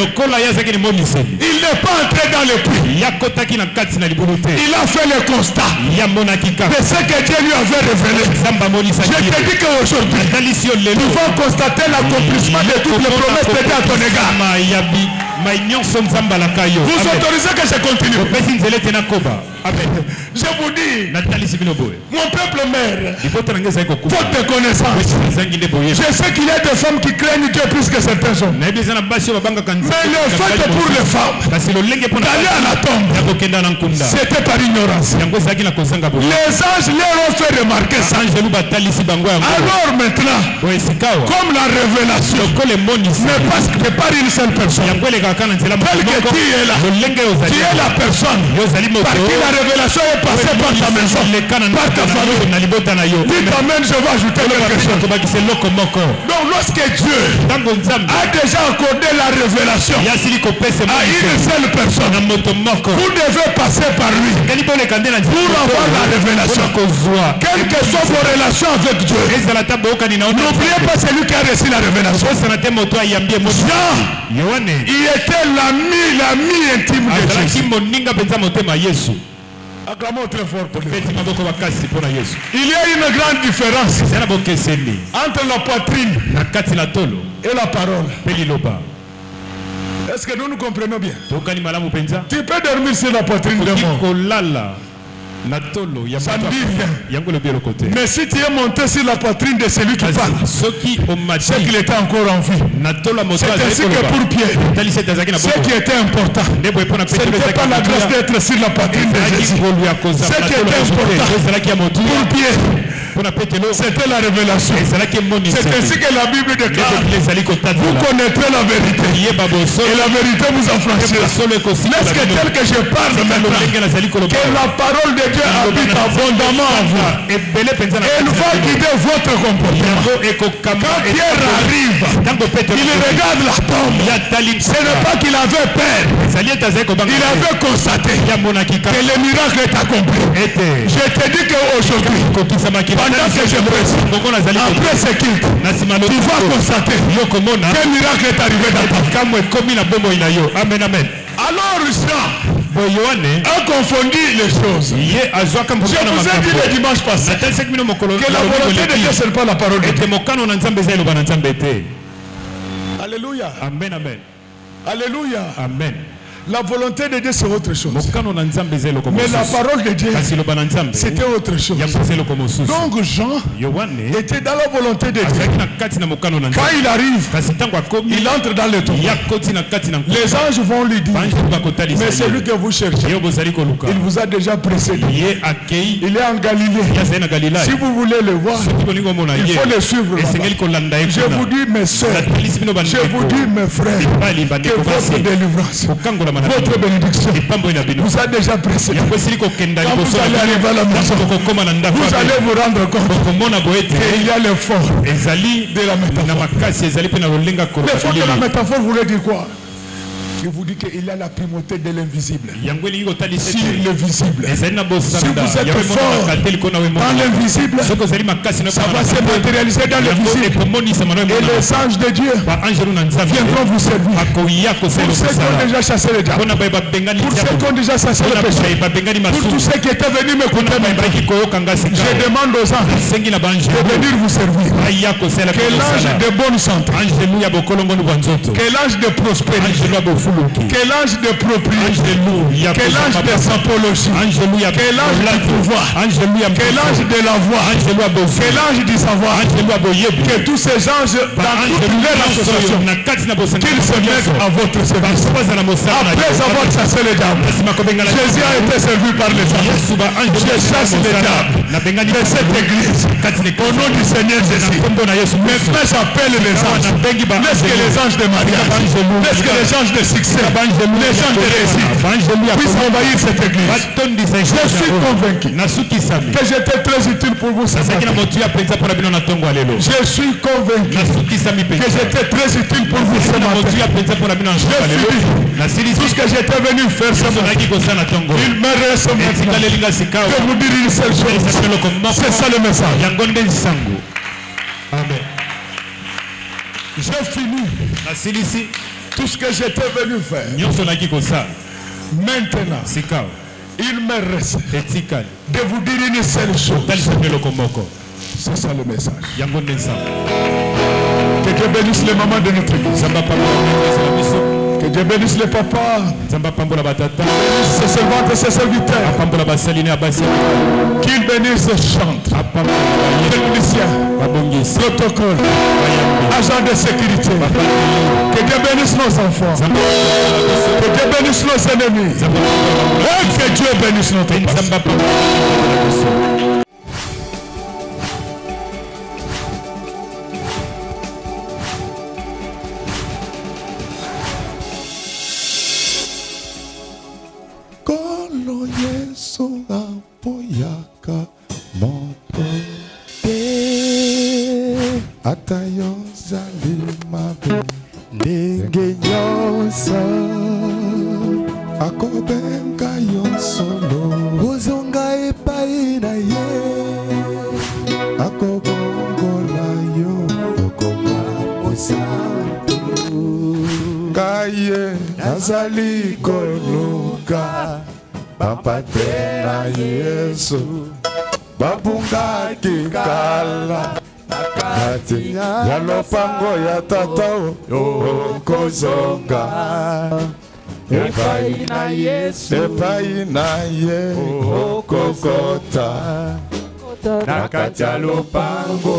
n'est pas entré dans le puits. Il a fait le constat de ce que Dieu lui avait révélé. Je te dis qu'aujourd'hui, nous allons constater l'accomplissement de toutes les promesses de Dieu à ton égard. Vous autorisez que je continue? Je vous dis, mon peuple meurt faute de connaissance. Je sais qu'il y a des femmes qui craignent Dieu plus que certains hommes. Mais le fait pour les femmes d'aller à la tombe, c'était par ignorance. Les anges leur ont fait remarquer ça. Alors maintenant, comme la révélation n'est pas par une seule personne, tel que tu es là, tu es la personne par qui la révélation est passée par ta maison, par ta famille. Dites amen, je vais ajouter quelque chose. Donc lorsque Dieu a déjà accordé la révélation à une seule personne, vous devez passer par lui pour avoir la révélation. Quelles que soient vos relations avec Dieu, n'oubliez pas celui qui a reçu la révélation. Jean, il était l'ami intime de Jésus. Acclamons très fort pour lui. Il y a une grande différence entre la poitrine et la parole. Est-ce que nous nous comprenons bien? Tu peux dormir sur la poitrine de mort. Ça me dit rien. Mais si tu es monté sur la poitrine de celui qui parle, c'est qu'il était encore en vie. C'est ainsi que pour Pierre, ce qui était important, ce n'était pas la grâce d'être sur la poitrine de Jésus. Ce qui était important pour Pierre, c'était la révélation. C'est ainsi que la Bible déclare: vous connaîtrez la vérité et la vérité vous affranchira. Laisse que tel que je parle maintenant, que la parole de Dieu habite abondamment en vous. Elle va guider votre comportement. Quand Pierre arrive, il regarde la tombe. Ce n'est pas qu'il avait peur. Il avait constaté que le miracle est accompli. Je te dis qu'aujourd'hui, pendant que je presse, après ce culte, tu vas constater quel miracle est arrivé dans ta vie. Amen, amen. Alors Jean a confondu les choses. Je vous ai dit le dimanche passé que la volonté de Dieu, ce n'est pas la parole de Dieu. Alléluia. Amen, amen. Alléluia. Amen. La volonté de Dieu, c'est autre chose. Mais la parole de Dieu, c'était autre chose. Donc Jean était dans la volonté de Dieu. Quand il arrive, il entre dans le tombeau. Les anges vont lui dire: mais celui que vous cherchez, il vous a déjà précédé. Il est en Galilée. Si vous voulez le voir, il faut le suivre. Je vous dis, mes soeurs, je vous dis, mes frères, que votre délivrance, votre bénédiction vous a déjà précédé. Quand vous allez arriver à la maison, vous allez vous rendre compte qu'il y a le fond de la métaphore. Le fond de la métaphore voulait dire quoi? Je vous dis qu'il y a la primauté de l'invisible sur le visible. Si vous êtes fort dans l'invisible, ça va se matérialiser dans le visible. Et les anges de Dieu viendront vous servir. Pour ceux qui ont déjà chassé le diable, pour ceux qui ont déjà chassé le péché, pour tous ceux qui étaient venus m'écouter, je demande aux anges de venir vous servir. Que l'ange de bonne santé, que l'ange de prospérité, que l'ange de propriété, que l'ange de symbologie, que l'ange du pouvoir, que l'ange de la voix, que l'ange du savoir, que tous ces anges dans toute leur association, qu'ils se mettent à votre service. Après avoir chassé le diable, Jésus a été servi par les anges. Je chasse le diable de cette église au nom du Seigneur Jésus. Maintenant j'appelle les anges. Laisse que les anges de mariage, laisse que les anges de succès, les gens de réussite puissent envahir cette église. Je suis convaincu que j'étais très utile pour vous ce matin. Je suis convaincu que j'étais très utile pour vous ce matin. Je suis tout ce que j'étais venu faire ce matin. Il me reste maintenant de vous dire une seule chose. C'est ça le message. Amen. J'ai fini tout ce que j'étais venu faire. Maintenant, il me reste de vous dire une seule chose. C'est ça le message. Que Dieu bénisse les mamans de notre église. Que Dieu bénisse les papas. Qu'il bénisse ses servantes et ses serviteurs. Qu'il bénisse les chantres, techniciens, protocole, agents de sécurité. Que Dieu bénisse nos enfants. Que Dieu bénisse nos ennemis. Et que Dieu bénisse notre pays. Yesu apoyaka moto te atayozali mabe ndenge nyonso akobenga yo solo ozonga epai na ye akobongola yo okoma mosantu kaye nazali koluka Bapate na Yesu babungaki kala nakati ya lopango ya tata okozonga epai na Yesu, epai na ye okokota na kati ya lopango.